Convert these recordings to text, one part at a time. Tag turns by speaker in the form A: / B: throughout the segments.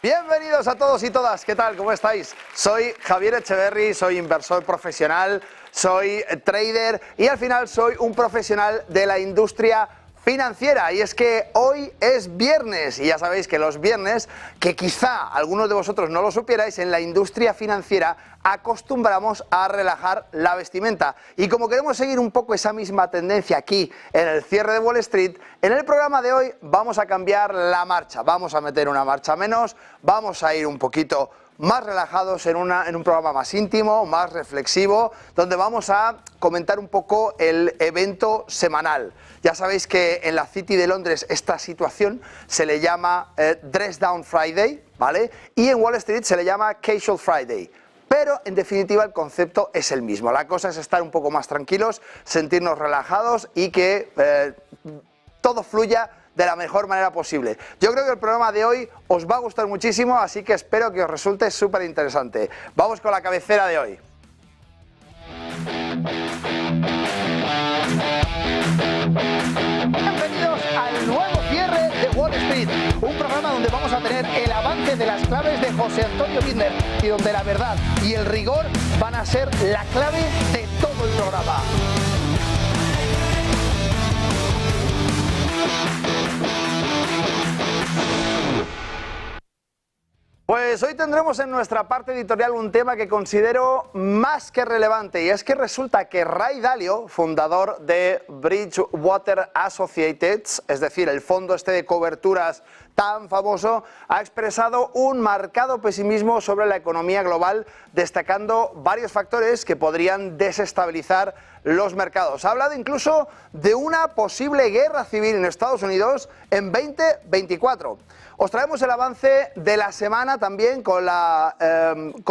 A: Bienvenidos a todos y todas, ¿qué tal? ¿Cómo estáis? Soy Javier Echeverry, soy inversor profesional, soy trader y al final soy un profesional de la industria financiera. Y es que hoy es viernes y ya sabéis que los viernes, que quizá algunos de vosotros no lo supierais, en la industria financiera acostumbramos a relajar la vestimenta. Y como queremos seguir un poco esa misma tendencia aquí en el cierre de Wall Street, en el programa de hoy vamos a cambiar la marcha, vamos a meter una marcha menos, vamos a ir un poquito más relajados en un programa más íntimo, más reflexivo, donde vamos a comentar un poco el evento semanal. Ya sabéis que en la City de Londres esta situación se le llama Dress Down Friday, ¿vale? Y en Wall Street se le llama Casual Friday. Pero en definitiva el concepto es el mismo. La cosa es estar un poco más tranquilos, sentirnos relajados y que todo fluya de la mejor manera posible. Yo creo que el programa de hoy os va a gustar muchísimo, así que espero que os resulte súper interesante. Vamos con la cabecera de hoy. Bienvenidos al nuevo cierre de Wall Street, un programa donde vamos a tener el avance de las claves de José Antonio Bittner y donde la verdad y el rigor van a ser la clave de todo el programa. Pues hoy tendremos en nuestra parte editorial un tema que considero más que relevante y es que resulta que Ray Dalio, fundador de Bridgewater Associates, es decir, el fondo este de coberturas tan famoso, ha expresado un marcado pesimismo sobre la economía global, destacando varios factores que podrían desestabilizar los mercados. Ha hablado incluso de una posible guerra civil en Estados Unidos en 2024. Os traemos el avance de la semana también con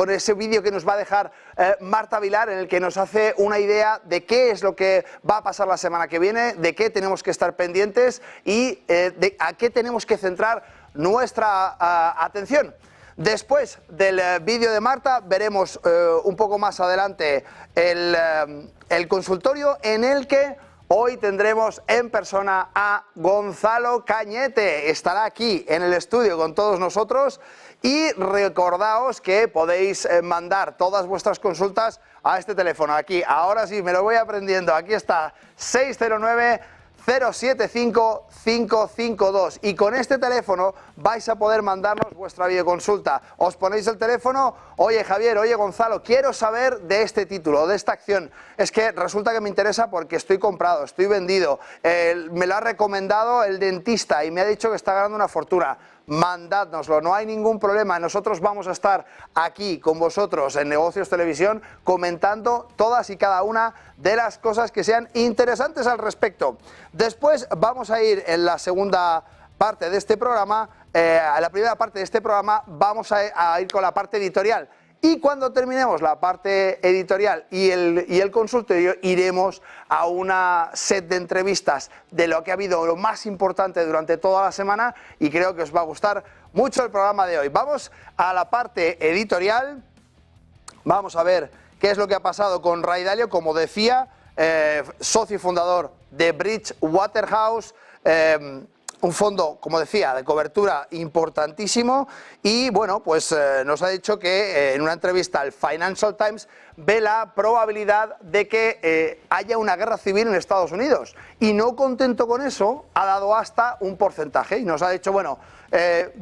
A: ese vídeo que nos va a dejar Marta Vilar, en el que nos hace una idea de qué es lo que va a pasar la semana que viene, de qué tenemos que estar pendientes y de a qué tenemos que centrar nuestra atención. Después del vídeo de Marta veremos un poco más adelante el consultorio en el que hoy tendremos en persona a Gonzalo Cañete. Estará aquí en el estudio con todos nosotros y recordaos que podéis mandar todas vuestras consultas a este teléfono. Aquí, ahora sí, me lo voy aprendiendo. Aquí está, 609-075-552. Y con este teléfono vais a poder mandarnos vuestra videoconsulta. Os ponéis el teléfono, oye Javier, oye Gonzalo, quiero saber de este título, de esta acción. Es que resulta que me interesa porque estoy comprado, estoy vendido, me lo ha recomendado el dentista y me ha dicho que está ganando una fortuna. Mandádnoslo, no hay ningún problema. Nosotros vamos a estar aquí con vosotros en Negocios Televisión comentando todas y cada una de las cosas que sean interesantes al respecto. Después vamos a ir en la segunda parte de este programa, a la primera parte de este programa vamos a ir con la parte editorial. Y cuando terminemos la parte editorial y el consultorio, iremos a una set de entrevistas de lo que ha habido lo más importante durante toda la semana y creo que os va a gustar mucho el programa de hoy. Vamos a la parte editorial, vamos a ver qué es lo que ha pasado con Ray Dalio, como decía, socio y fundador de Bridgewater House, un fondo, como decía, de cobertura importantísimo y bueno, pues nos ha dicho que en una entrevista al Financial Times ve la probabilidad de que haya una guerra civil en Estados Unidos y no contento con eso ha dado hasta un porcentaje y nos ha dicho, bueno,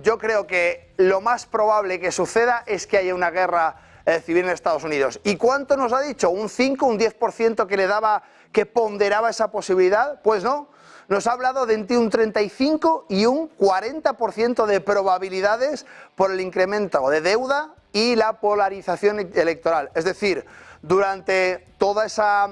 A: yo creo que lo más probable que suceda es que haya una guerra civil en Estados Unidos. ¿Y cuánto nos ha dicho? ¿Un 5, un 10% que le daba, que ponderaba esa posibilidad? Pues no. Nos ha hablado de entre un 35 y un 40% de probabilidades por el incremento de deuda y la polarización electoral. Es decir, durante toda esa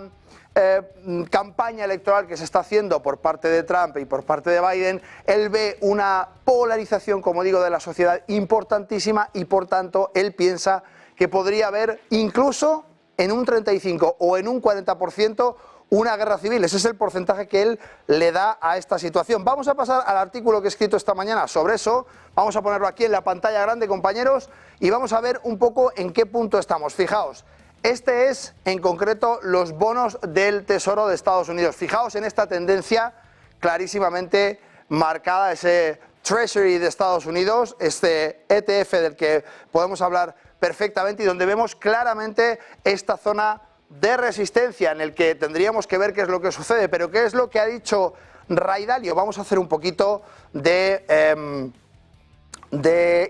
A: campaña electoral que se está haciendo por parte de Trump y por parte de Biden, él ve una polarización, como digo, de la sociedad importantísima y por tanto él piensa que podría haber incluso en un 35 o en un 40% una guerra civil. Ese es el porcentaje que él le da a esta situación. Vamos a pasar al artículo que he escrito esta mañana sobre eso. Vamos a ponerlo aquí en la pantalla grande, compañeros, y vamos a ver un poco en qué punto estamos. Fijaos, este es en concreto los bonos del Tesoro de Estados Unidos. Fijaos en esta tendencia clarísimamente marcada, ese Treasury de Estados Unidos, este ETF del que podemos hablar perfectamente y donde vemos claramente esta zona de resistencia en el que tendríamos que ver qué es lo que sucede. Pero ¿qué es lo que ha dicho Ray Dalio? Vamos a hacer un poquito de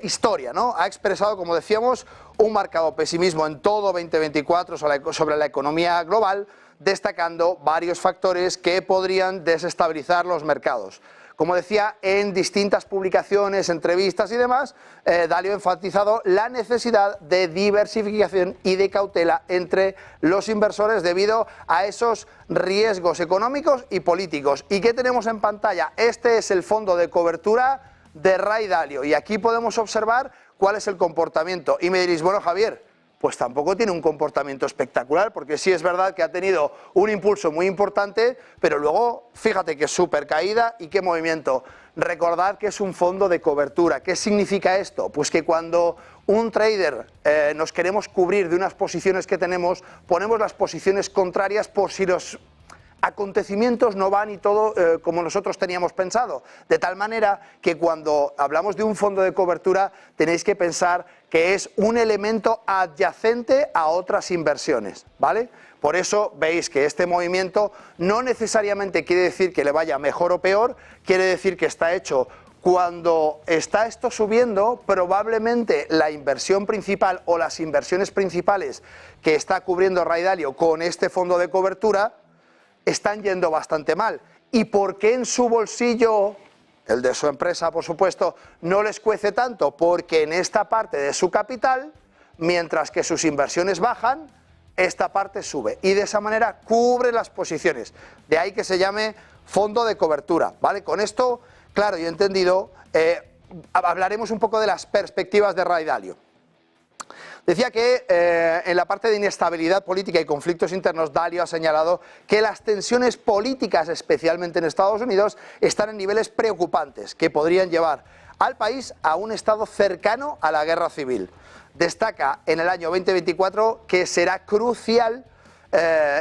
A: historia, ¿no? Ha expresado, como decíamos, un marcado pesimismo en todo 2024 sobre la economía global, destacando varios factores que podrían desestabilizar los mercados. Como decía, en distintas publicaciones, entrevistas y demás, Dalio ha enfatizado la necesidad de diversificación y de cautela entre los inversores debido a esos riesgos económicos y políticos. ¿Y qué tenemos en pantalla? Este es el fondo de cobertura de Ray Dalio y aquí podemos observar cuál es el comportamiento. Y me diréis, bueno, Javier, pues tampoco tiene un comportamiento espectacular, porque sí es verdad que ha tenido un impulso muy importante, pero luego fíjate qué súper caída y qué movimiento. Recordad que es un fondo de cobertura. ¿Qué significa esto? Pues que cuando un trader nos queremos cubrir de unas posiciones que tenemos, ponemos las posiciones contrarias por si los acontecimientos no van y todo como nosotros teníamos pensado, de tal manera que cuando hablamos de un fondo de cobertura tenéis que pensar que es un elemento adyacente a otras inversiones, ¿vale? Por eso veis que este movimiento no necesariamente quiere decir que le vaya mejor o peor, quiere decir que está hecho cuando está esto subiendo, probablemente la inversión principal o las inversiones principales que está cubriendo Ray Dalio con este fondo de cobertura están yendo bastante mal. ¿Y por qué en su bolsillo, el de su empresa por supuesto, no les cuece tanto? Porque en esta parte de su capital, mientras que sus inversiones bajan, esta parte sube y de esa manera cubre las posiciones. De ahí que se llame fondo de cobertura, ¿vale? Con esto, claro y entendido, hablaremos un poco de las perspectivas de Ray Dalio. Decía que en la parte de inestabilidad política y conflictos internos, Dalio ha señalado que las tensiones políticas, especialmente en Estados Unidos, están en niveles preocupantes que podrían llevar al país a un estado cercano a la guerra civil. Destaca en el año 2024 que será crucial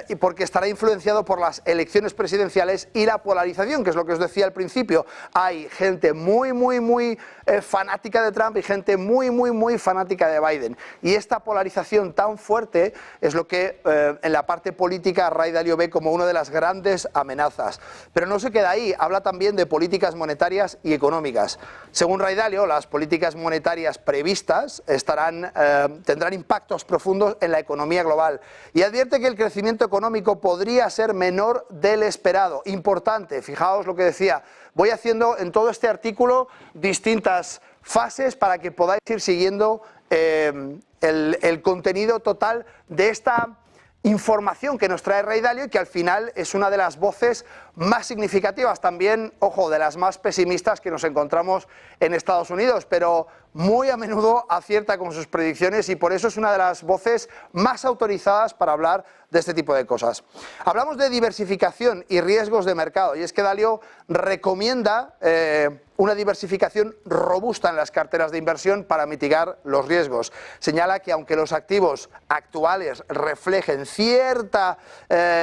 A: y porque estará influenciado por las elecciones presidenciales y la polarización, que es lo que os decía al principio. Hay gente muy fanática de Trump y gente muy fanática de Biden. Y esta polarización tan fuerte es lo que en la parte política Ray Dalio ve como una de las grandes amenazas. Pero no se queda ahí, habla también de políticas monetarias y económicas. Según Ray Dalio, las políticas monetarias previstas tendrán impactos profundos en la economía global y advierte que el crecimiento económico podría ser menor del esperado. Importante, fijaos lo que decía, voy haciendo en todo este artículo distintas fases para que podáis ir siguiendo el contenido total de esta información que nos trae Ray Dalio y que al final es una de las voces más significativas, también, ojo, de las más pesimistas que nos encontramos en Estados Unidos, pero muy a menudo acierta con sus predicciones y por eso es una de las voces más autorizadas para hablar de este tipo de cosas. Hablamos de diversificación y riesgos de mercado y es que Dalio recomienda una diversificación robusta en las carteras de inversión para mitigar los riesgos. Señala que aunque los activos actuales reflejen cierta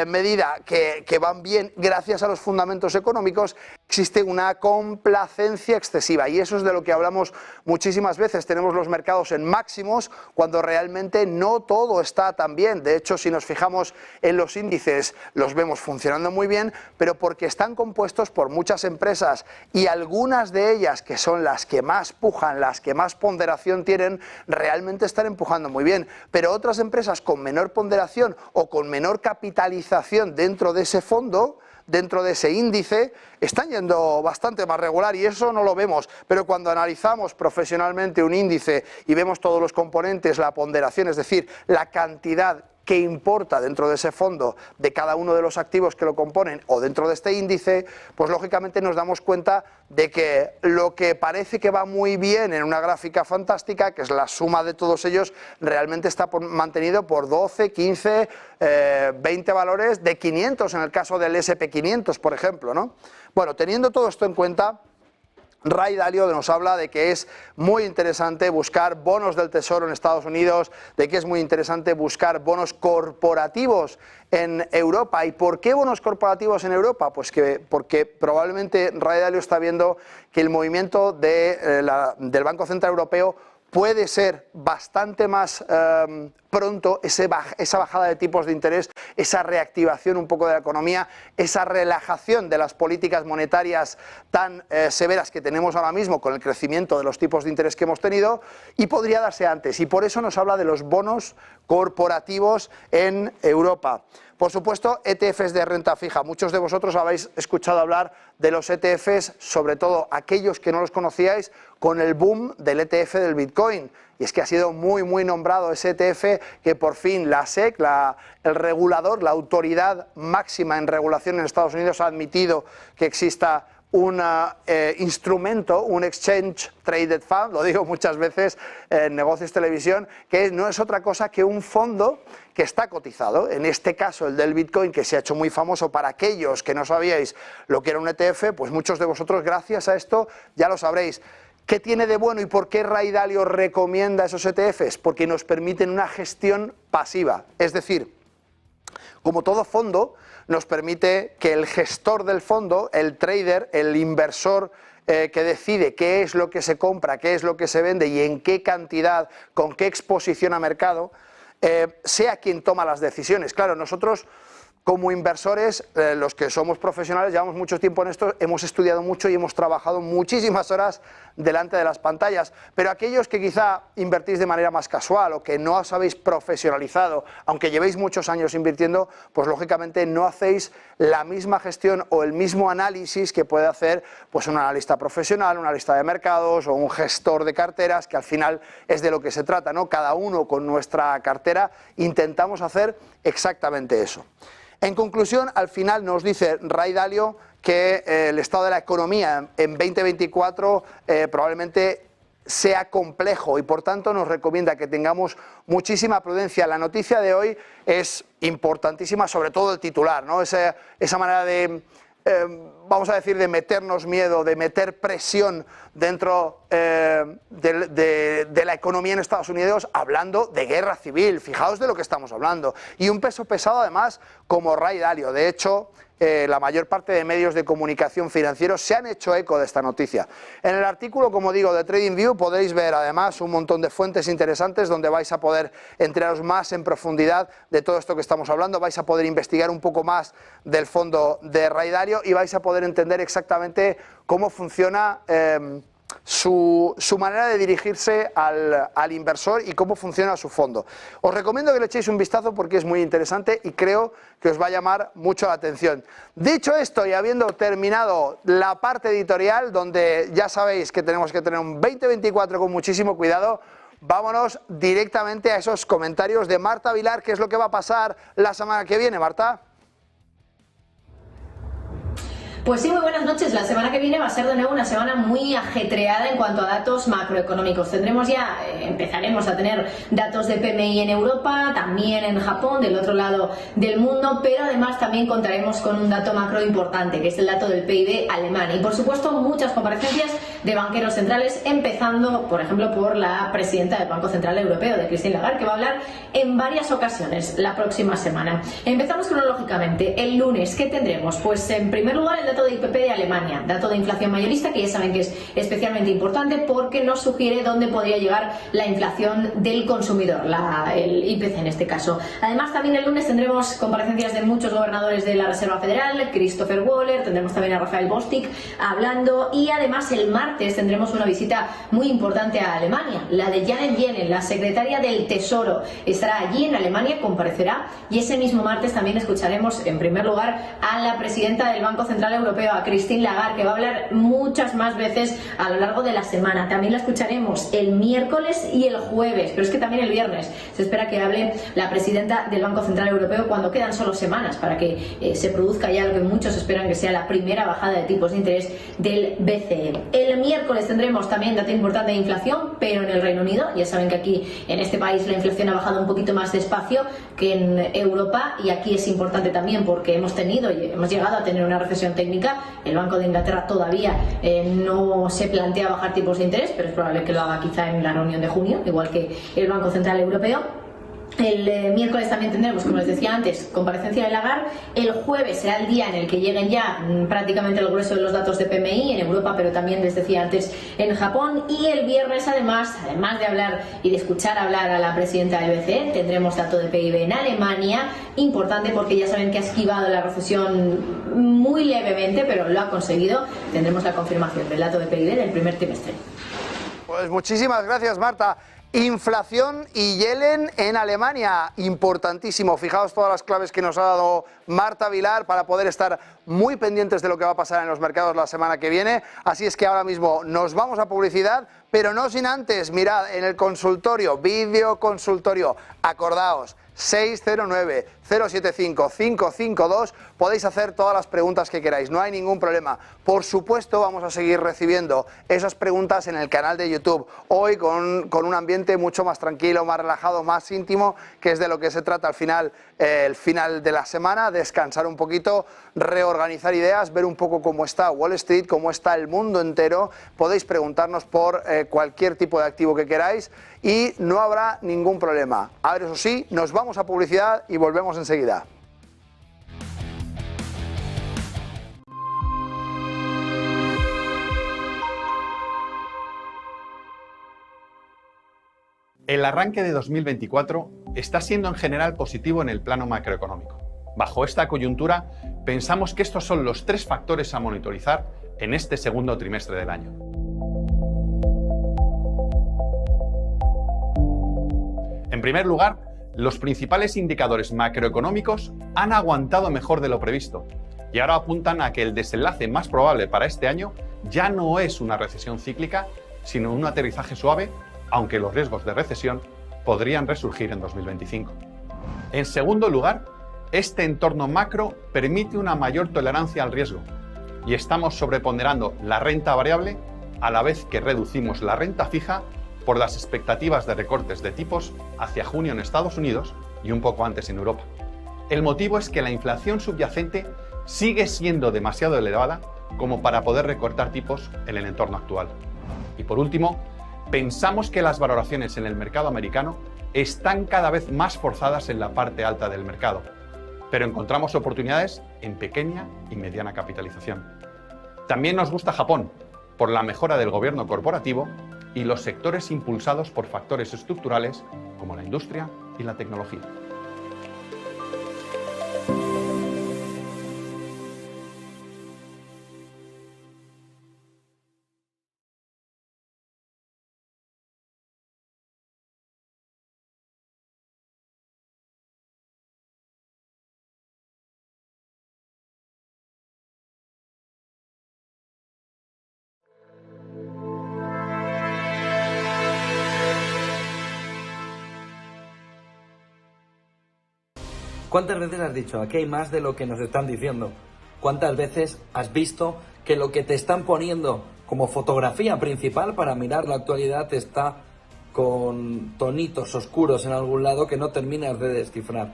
A: medida que van bien gracias a los fundamentos económicos, existe una complacencia excesiva y eso es de lo que hablamos muchísimas veces. Tenemos los mercados en máximos cuando realmente no todo está tan bien. De hecho, si nos fijamos en los índices, los vemos funcionando muy bien, pero porque están compuestos por muchas empresas y algunas de ellas, que son las que más pujan, las que más ponderación tienen, realmente están empujando muy bien. Pero otras empresas con menor ponderación o con menor capitalización dentro de ese fondo, dentro de ese índice, están yendo bastante más regular y eso no lo vemos, pero cuando analizamos profesionalmente un índice y vemos todos los componentes, la ponderación, es decir, la cantidad que importa dentro de ese fondo de cada uno de los activos que lo componen o dentro de este índice, pues lógicamente nos damos cuenta de que lo que parece que va muy bien en una gráfica fantástica, que es la suma de todos ellos, realmente está mantenido por 12, 15, 20 valores de 500 en el caso del SP500, por ejemplo, ¿no? Bueno, teniendo todo esto en cuenta, Ray Dalio nos habla de que es muy interesante buscar bonos del Tesoro en Estados Unidos, de que es muy interesante buscar bonos corporativos en Europa. ¿Y por qué bonos corporativos en Europa? Pues porque probablemente Ray Dalio está viendo que el movimiento del Banco Central Europeo puede ser bastante más pronto, esa bajada de tipos de interés, esa reactivación un poco de la economía, esa relajación de las políticas monetarias tan severas que tenemos ahora mismo con el crecimiento de los tipos de interés que hemos tenido, y podría darse antes. Y por eso nos habla de los bonos corporativos en Europa. Por supuesto, ETFs de renta fija. Muchos de vosotros habéis escuchado hablar de los ETFs, sobre todo aquellos que no los conocíais, con el boom del ETF del Bitcoin. Y es que ha sido muy nombrado ese ETF que por fin la SEC, el regulador, la autoridad máxima en regulación en Estados Unidos, ha admitido que exista un instrumento, un Exchange Traded Fund, lo digo muchas veces en Negocios Televisión, que no es otra cosa que un fondo que está cotizado, en este caso el del Bitcoin, que se ha hecho muy famoso para aquellos que no sabíais lo que era un ETF, pues muchos de vosotros gracias a esto ya lo sabréis. ¿Qué tiene de bueno y por qué Ray Dalio recomienda esos ETFs? Porque nos permiten una gestión pasiva, es decir, como todo fondo, nos permite que el gestor del fondo, el trader, el inversor que decide qué es lo que se compra, qué es lo que se vende y en qué cantidad, con qué exposición a mercado, sea quien toma las decisiones. Claro, nosotros como inversores, los que somos profesionales, llevamos mucho tiempo en esto, hemos estudiado mucho y hemos trabajado muchísimas horas delante de las pantallas, pero aquellos que quizá invertís de manera más casual o que no os habéis profesionalizado, aunque llevéis muchos años invirtiendo, pues lógicamente no hacéis la misma gestión o el mismo análisis que puede hacer pues un analista profesional, un analista de mercados o un gestor de carteras, que al final es de lo que se trata, ¿no? Cada uno con nuestra cartera intentamos hacer exactamente eso. En conclusión, al final nos dice Ray Dalio que el estado de la economía en 2024 probablemente sea complejo y por tanto nos recomienda que tengamos muchísima prudencia. La noticia de hoy es importantísima, sobre todo el titular, ¿no? Esa manera de, vamos a decir, de meternos miedo, de meter presión dentro de la economía en Estados Unidos, hablando de guerra civil. Fijaos de lo que estamos hablando. Y un peso pesado además como Ray Dalio. De hecho, la mayor parte de medios de comunicación financieros se han hecho eco de esta noticia. En el artículo, como digo, de TradingView podéis ver además un montón de fuentes interesantes donde vais a poder enteraros más en profundidad de todo esto que estamos hablando, vais a poder investigar un poco más del fondo de Ray Dalio y vais a poder entender exactamente cómo funciona su manera de dirigirse al inversor y cómo funciona su fondo. Os recomiendo que le echéis un vistazo porque es muy interesante y creo que os va a llamar mucho la atención. Dicho esto y habiendo terminado la parte editorial, donde ya sabéis que tenemos que tener un 2024 con muchísimo cuidado, vámonos directamente a esos comentarios de Marta Vilar. ¿Qué es lo que va a pasar la semana que viene, Marta?
B: Pues sí, muy buenas noches. La semana que viene va a ser de nuevo una semana muy ajetreada en cuanto a datos macroeconómicos. Tendremos ya, empezaremos a tener datos de PMI en Europa, también en Japón, del otro lado del mundo, pero además también contaremos con un dato macro importante, que es el dato del PIB alemán. Y por supuesto muchas comparecencias de banqueros centrales, empezando, por ejemplo, por la presidenta del Banco Central Europeo, de Christine Lagarde, que va a hablar en varias ocasiones la próxima semana. Empezamos cronológicamente. El lunes, ¿qué tendremos? Pues en primer lugar el dato de IPP de Alemania, dato de inflación mayorista, que ya saben que es especialmente importante porque nos sugiere dónde podría llegar la inflación del consumidor, el IPC en este caso. Además, también el lunes tendremos comparecencias de muchos gobernadores de la Reserva Federal, Christopher Waller, tendremos también a Rafael Bostic hablando, y además el martes tendremos una visita muy importante a Alemania, la de Janet Yellen, la secretaria del Tesoro, estará allí en Alemania, comparecerá, y ese mismo martes también escucharemos en primer lugar a la presidenta del Banco Central Europeo, a Christine Lagarde, que va a hablar muchas más veces a lo largo de la semana. También la escucharemos el miércoles y el jueves, pero es que también el viernes se espera que hable la presidenta del Banco Central Europeo, cuando quedan solo semanas para que se produzca ya lo que muchos esperan que sea la primera bajada de tipos de interés del BCE. El miércoles tendremos también dato importante de inflación, pero en el Reino Unido. Ya saben que aquí en este país la inflación ha bajado un poquito más despacio que en Europa, y aquí es importante también porque hemos llegado a tener una recesión técnica técnica. El Banco de Inglaterra todavía no se plantea bajar tipos de interés, pero es probable que lo haga quizá en la reunión de junio, igual que el Banco Central Europeo. El miércoles también tendremos, como les decía antes, comparecencia de Lagarde. El jueves será el día en el que lleguen ya prácticamente el grueso de los datos de PMI en Europa, pero también, les decía antes, en Japón. Y el viernes, además de hablar y de escuchar hablar a la presidenta del BCE, tendremos dato de PIB en Alemania, importante porque ya saben que ha esquivado la recesión muy levemente, pero lo ha conseguido. Tendremos la confirmación del dato de PIB del primer trimestre.
A: Pues muchísimas gracias, Marta. Inflación y Yellen en Alemania, importantísimo. Fijaos todas las claves que nos ha dado Marta Vilar para poder estar muy pendientes de lo que va a pasar en los mercados la semana que viene. Así es que ahora mismo nos vamos a publicidad, pero no sin antes, mirad, en el consultorio, videoconsultorio, acordaos, 609-075-552, podéis hacer todas las preguntas que queráis, no hay ningún problema. Por supuesto, vamos a seguir recibiendo esas preguntas en el canal de YouTube, hoy con un ambiente mucho más tranquilo, más relajado, más íntimo, que es de lo que se trata al final, el final de la semana, descansar un poquito, reorganizar ideas, ver un poco cómo está Wall Street, cómo está el mundo entero. Podéis preguntarnos por cualquier tipo de activo que queráis y no habrá ningún problema. Ahora, eso sí, nos vamos a publicidad y volvemos enseguida.
C: El arranque de 2024 está siendo en general positivo en el plano macroeconómico. Bajo esta coyuntura, pensamos que estos son los 3 factores a monitorizar en este segundo trimestre del año. En primer lugar, los principales indicadores macroeconómicos han aguantado mejor de lo previsto y ahora apuntan a que el desenlace más probable para este año ya no es una recesión cíclica, sino un aterrizaje suave, aunque los riesgos de recesión podrían resurgir en 2025. En segundo lugar, este entorno macro permite una mayor tolerancia al riesgo y estamos sobreponderando la renta variable a la vez que reducimos la renta fija por las expectativas de recortes de tipos hacia junio en Estados Unidos y un poco antes en Europa. El motivo es que la inflación subyacente sigue siendo demasiado elevada como para poder recortar tipos en el entorno actual. Y por último, pensamos que las valoraciones en el mercado americano están cada vez más forzadas en la parte alta del mercado, pero encontramos oportunidades en pequeña y mediana capitalización. También nos gusta Japón, por la mejora del gobierno corporativo y los sectores impulsados por factores estructurales como la industria y la tecnología.
D: ¿Cuántas veces has dicho, aquí hay más de lo que nos están diciendo? ¿Cuántas veces has visto que lo que te están poniendo como fotografía principal para mirar la actualidad está con tonitos oscuros en algún lado que no terminas de descifrar?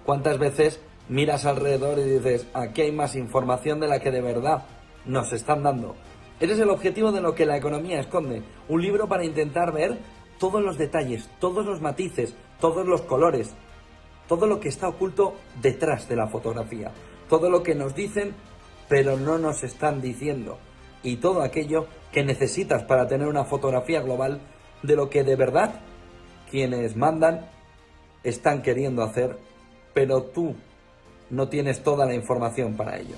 D: ¿Cuántas veces miras alrededor y dices, aquí hay más información de la que de verdad nos están dando? Ese es el objetivo de lo que la economía esconde. Un libro para intentar ver todos los detalles, todos los matices, todos los colores, todo lo que está oculto detrás de la fotografía, todo lo que nos dicen pero no nos están diciendo, y todo aquello que necesitas para tener una fotografía global de lo que de verdad quienes mandan están queriendo hacer, pero tú no tienes toda la información para ello.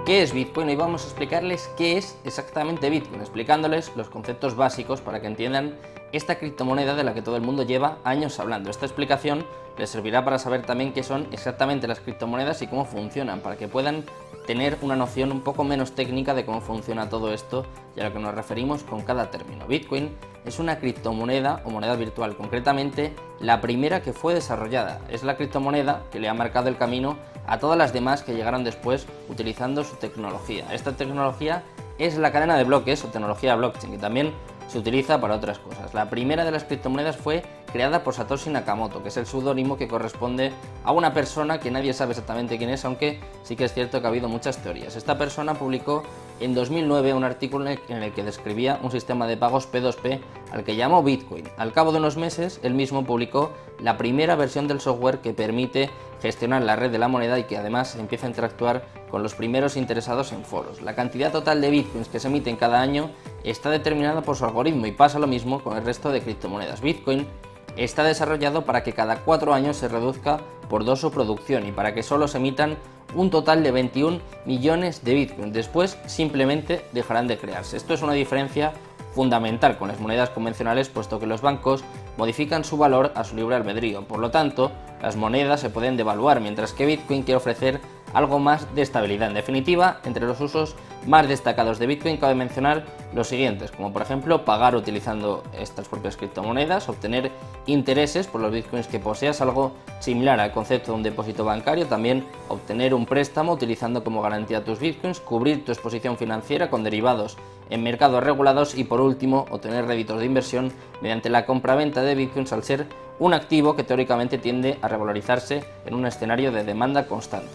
E: ¿Qué es Bitcoin? Hoy vamos a explicarles qué es exactamente Bitcoin, explicándoles los conceptos básicos para que entiendan esta criptomoneda de la que todo el mundo lleva años hablando. Esta explicación les servirá para saber también qué son exactamente las criptomonedas y cómo funcionan, para que puedan tener una noción un poco menos técnica de cómo funciona todo esto y a lo que nos referimos con cada término. Bitcoin es una criptomoneda o moneda virtual, concretamente la primera que fue desarrollada. Es la criptomoneda que le ha marcado el camino a todas las demás que llegaron después utilizando su tecnología. Esta tecnología es la cadena de bloques o tecnología blockchain, que también se utiliza para otras cosas. La primera de las criptomonedas fue creada por Satoshi Nakamoto, que es el seudónimo que corresponde a una persona que nadie sabe exactamente quién es, aunque sí que es cierto que ha habido muchas teorías. Esta persona publicó en 2009 un artículo en el que describía un sistema de pagos P2P al que llamó Bitcoin. Al cabo de unos meses, él mismo publicó la primera versión del software que permite gestionar la red de la moneda y que además empieza a interactuar con los primeros interesados en foros. La cantidad total de bitcoins que se emiten cada año está determinada por su algoritmo y pasa lo mismo con el resto de criptomonedas. Bitcoin está desarrollado para que cada 4 años se reduzca por 2 su producción y para que solo se emitan un total de 21 millones de bitcoins. Después simplemente dejarán de crearse. Esto es una diferencia fundamental con las monedas convencionales, puesto que los bancos modifican su valor a su libre albedrío. Por lo tanto, las monedas se pueden devaluar, mientras que Bitcoin quiere ofrecer algo más de estabilidad. En definitiva, entre los usos más destacados de Bitcoin cabe mencionar los siguientes, como por ejemplo pagar utilizando estas propias criptomonedas, obtener intereses por los Bitcoins que poseas, algo similar al concepto de un depósito bancario, también obtener un préstamo utilizando como garantía tus Bitcoins, cubrir tu exposición financiera con derivados en mercados regulados y por último obtener réditos de inversión mediante la compraventa de Bitcoins, al ser un activo que teóricamente tiende a revalorizarse en un escenario de demanda constante.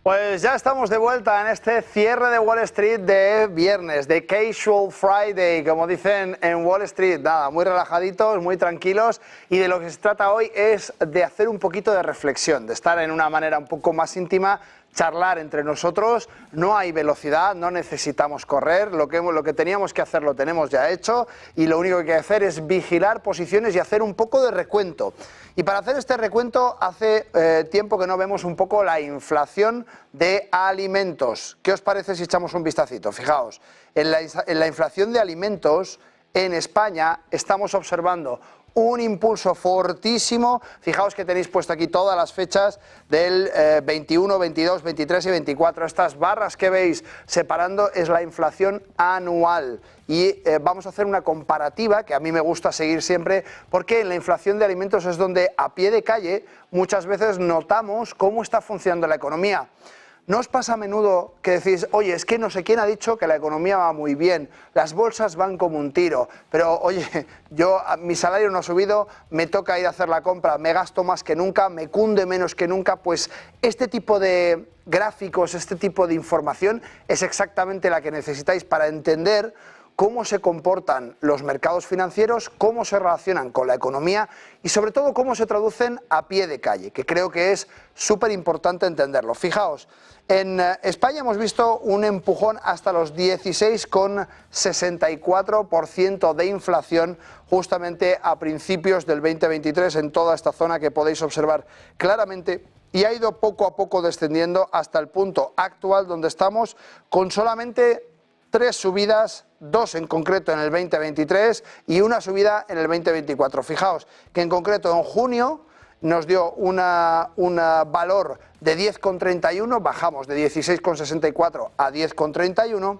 A: Pues ya estamos de vuelta en este cierre de Wall Street de viernes, de Casual Friday, como dicen en Wall Street. Nada, muy relajaditos, muy tranquilos, y de lo que se trata hoy es de hacer un poquito de reflexión, de estar en una manera un poco más íntima, charlar entre nosotros. No hay velocidad, no necesitamos correr, lo que teníamos que hacer lo tenemos ya hecho, y lo único que hay que hacer es vigilar posiciones y hacer un poco de recuento. Y para hacer este recuento hace tiempo que no vemos un poco la inflación de alimentos. ¿Qué os parece si echamos un vistacito? Fijaos, en la inflación de alimentos en España estamos observando un impulso fortísimo. Fijaos que tenéis puesto aquí todas las fechas del 21, 22, 23 y 24. Estas barras que veis separando es la inflación anual. Y vamos a hacer una comparativa que a mí me gusta seguir siempre, porque en la inflación de alimentos es donde a pie de calle muchas veces notamos cómo está funcionando la economía. ¿No os pasa a menudo que decís, oye, es que no sé quién ha dicho que la economía va muy bien, las bolsas van como un tiro, pero oye, mi salario no ha subido, me toca ir a hacer la compra, me gasto más que nunca, me cunde menos que nunca? Pues este tipo de gráficos, este tipo de información es exactamente la que necesitáis para entender cómo se comportan los mercados financieros, cómo se relacionan con la economía y sobre todo cómo se traducen a pie de calle, que creo que es súper importante entenderlo. Fijaos, en España hemos visto un empujón hasta los 16,64% de inflación justamente a principios del 2023 en toda esta zona que podéis observar claramente, y ha ido poco a poco descendiendo hasta el punto actual donde estamos con solamente 3 subidas, 2 en concreto en el 2023 y una subida en el 2024. Fijaos que en concreto en junio nos dio un valor de 10,31, bajamos de 16,64 a 10,31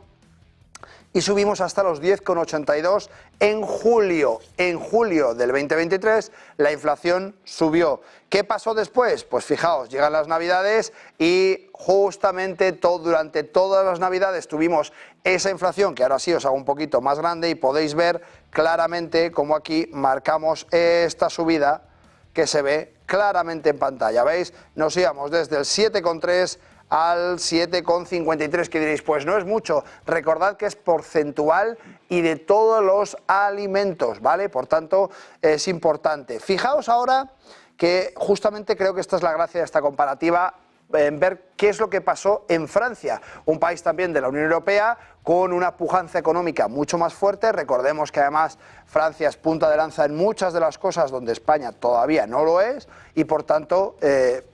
A: y subimos hasta los 10,82 en julio. En julio del 2023 la inflación subió. ¿Qué pasó después? Pues fijaos, llegan las Navidades y justamente durante todas las Navidades tuvimos esa inflación, que ahora sí os hago un poquito más grande y podéis ver claramente cómo aquí marcamos esta subida que se ve claramente en pantalla. ¿Veis? Nos íbamos desde el 7,3 al 7,53, que diréis, pues no es mucho. Recordad que es porcentual y de todos los alimentos, ¿vale? Por tanto, es importante. Fijaos ahora que justamente creo que esta es la gracia de esta comparativa, en ver qué es lo que pasó en Francia, un país también de la Unión Europea con una pujanza económica mucho más fuerte. Recordemos que además Francia es punta de lanza en muchas de las cosas donde España todavía no lo es y por tanto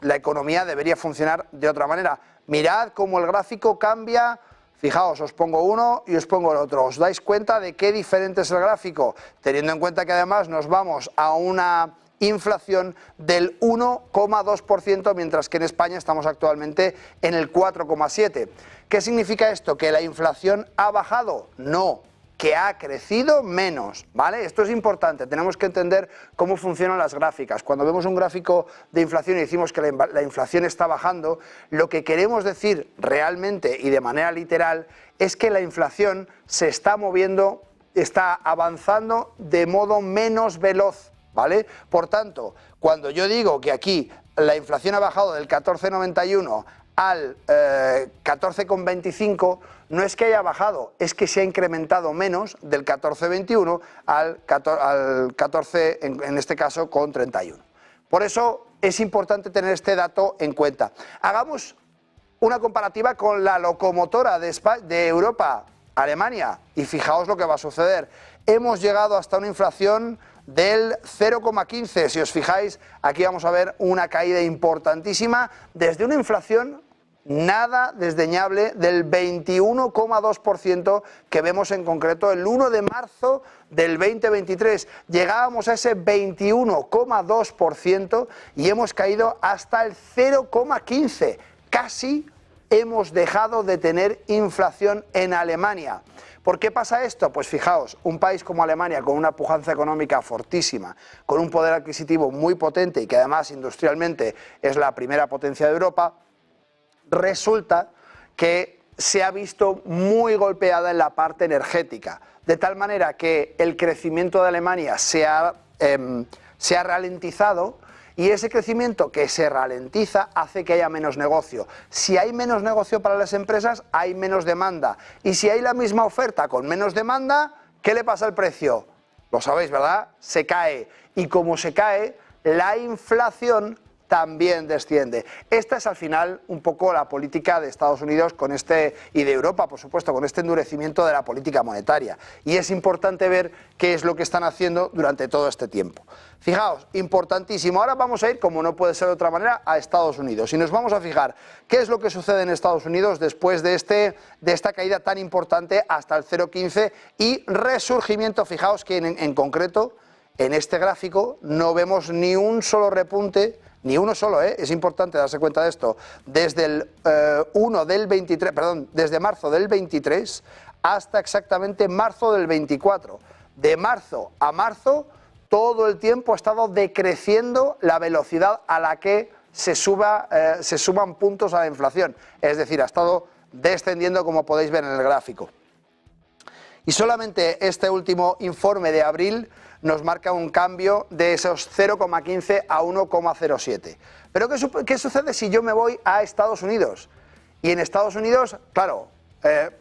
A: la economía debería funcionar de otra manera. Mirad cómo el gráfico cambia. Fijaos, os pongo uno y os pongo el otro. ¿Os dais cuenta de qué diferente es el gráfico? Teniendo en cuenta que además nos vamos a una inflación del 1,2%, mientras que en España estamos actualmente en el 4,7%. ¿Qué significa esto? ¿Que la inflación ha bajado? No, que ha crecido menos, ¿vale? Esto es importante, tenemos que entender cómo funcionan las gráficas. Cuando vemos un gráfico de inflación y decimos que la inflación está bajando, lo que queremos decir realmente y de manera literal es que la inflación se está moviendo, está avanzando de modo menos veloz, ¿vale? Por tanto, cuando yo digo que aquí la inflación ha bajado del 14,91 al 14,25, no es que haya bajado, es que se ha incrementado menos del 14,21 al 14, en este caso, con 31. Por eso es importante tener este dato en cuenta. Hagamos una comparativa con la locomotora de Europa, Alemania, y fijaos lo que va a suceder. Hemos llegado hasta una inflación del 0,15. Si os fijáis, aquí vamos a ver una caída importantísima desde una inflación nada desdeñable del 21,2% que vemos en concreto el 1 de marzo del 2023. Llegábamos a ese 21,2% y hemos caído hasta el 0,15. Casi hemos dejado de tener inflación en Alemania. ¿Por qué pasa esto? Pues fijaos, un país como Alemania, con una pujanza económica fortísima, con un poder adquisitivo muy potente y que además industrialmente es la primera potencia de Europa, resulta que se ha visto muy golpeada en la parte energética, de tal manera que el crecimiento de Alemania se ha ralentizado. Y ese crecimiento que se ralentiza hace que haya menos negocio. Si hay menos negocio para las empresas, hay menos demanda. Y si hay la misma oferta con menos demanda, ¿qué le pasa al precio? Lo sabéis, ¿verdad? Se cae. Y como se cae, la inflación también desciende. Esta es al final un poco la política de Estados Unidos y de Europa, por supuesto, con este endurecimiento de la política monetaria. Y es importante ver qué es lo que están haciendo durante todo este tiempo. Fijaos, importantísimo. Ahora vamos a ir, como no puede ser de otra manera, a Estados Unidos. Y nos vamos a fijar qué es lo que sucede en Estados Unidos después de esta caída tan importante hasta el 0,15 y resurgimiento. Fijaos que en concreto, en este gráfico, no vemos ni un solo repunte, ni uno solo, es importante darse cuenta de esto, desde el desde marzo del 23 hasta exactamente marzo del 24. De marzo a marzo, todo el tiempo ha estado decreciendo la velocidad a la que se suman puntos a la inflación. Es decir, ha estado descendiendo, como podéis ver en el gráfico. Y solamente este último informe de abril nos marca un cambio de esos 0,15 a 1,07. Pero ¿qué sucede si yo me voy a Estados Unidos? Y en Estados Unidos, claro,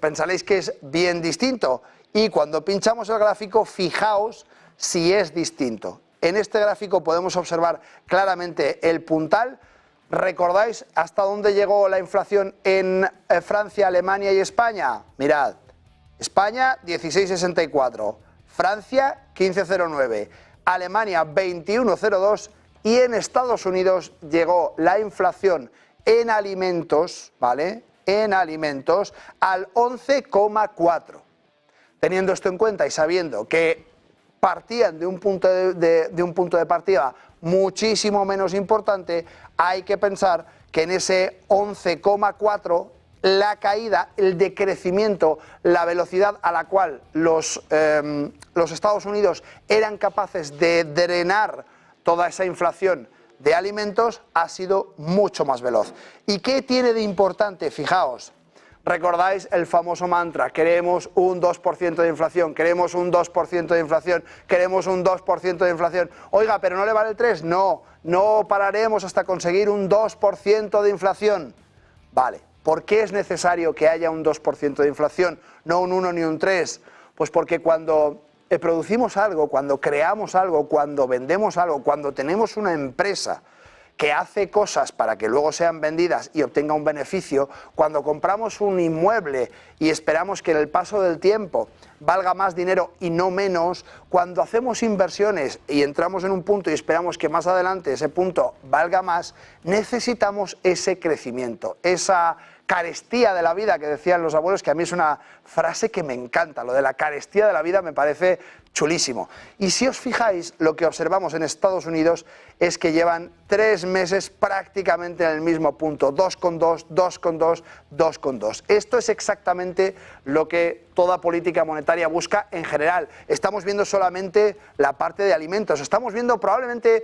A: pensaréis que es bien distinto. Y cuando pinchamos el gráfico, fijaos si es distinto. En este gráfico podemos observar claramente el puntal. ¿Recordáis hasta dónde llegó la inflación en Francia, Alemania y España? Mirad, España 16,64, Francia 15,09, Alemania 21,02 y en Estados Unidos llegó la inflación en alimentos, ¿vale? En alimentos al 11,4. Teniendo esto en cuenta y sabiendo que partían de un punto de partida muchísimo menos importante, hay que pensar que en ese 11,4 la caída, el decrecimiento, la velocidad a la cual los Estados Unidos eran capaces de drenar toda esa inflación de alimentos ha sido mucho más veloz. ¿Y qué tiene de importante? Fijaos, recordáis el famoso mantra, queremos un 2% de inflación, queremos un 2% de inflación, queremos un 2% de inflación. Oiga, ¿pero no le vale el 3? No, no pararemos hasta conseguir un 2% de inflación. Vale. ¿Por qué es necesario que haya un 2% de inflación, no un 1 ni un 3? Pues porque cuando producimos algo, cuando creamos algo, cuando vendemos algo, cuando tenemos una empresa que hace cosas para que luego sean vendidas y obtenga un beneficio, cuando compramos un inmueble y esperamos que en el paso del tiempo valga más dinero y no menos, cuando hacemos inversiones y entramos en un punto y esperamos que más adelante ese punto valga más, necesitamos ese crecimiento, esa carestía de la vida que decían los abuelos, que a mí es una frase que me encanta, lo de la carestía de la vida me parece chulísimo. Y si os fijáis, lo que observamos en Estados Unidos es que llevan 3 meses prácticamente en el mismo punto, 2,2, 2,2, 2,2. Esto es exactamente lo que toda política monetaria busca en general. Estamos viendo solamente la parte de alimentos, estamos viendo probablemente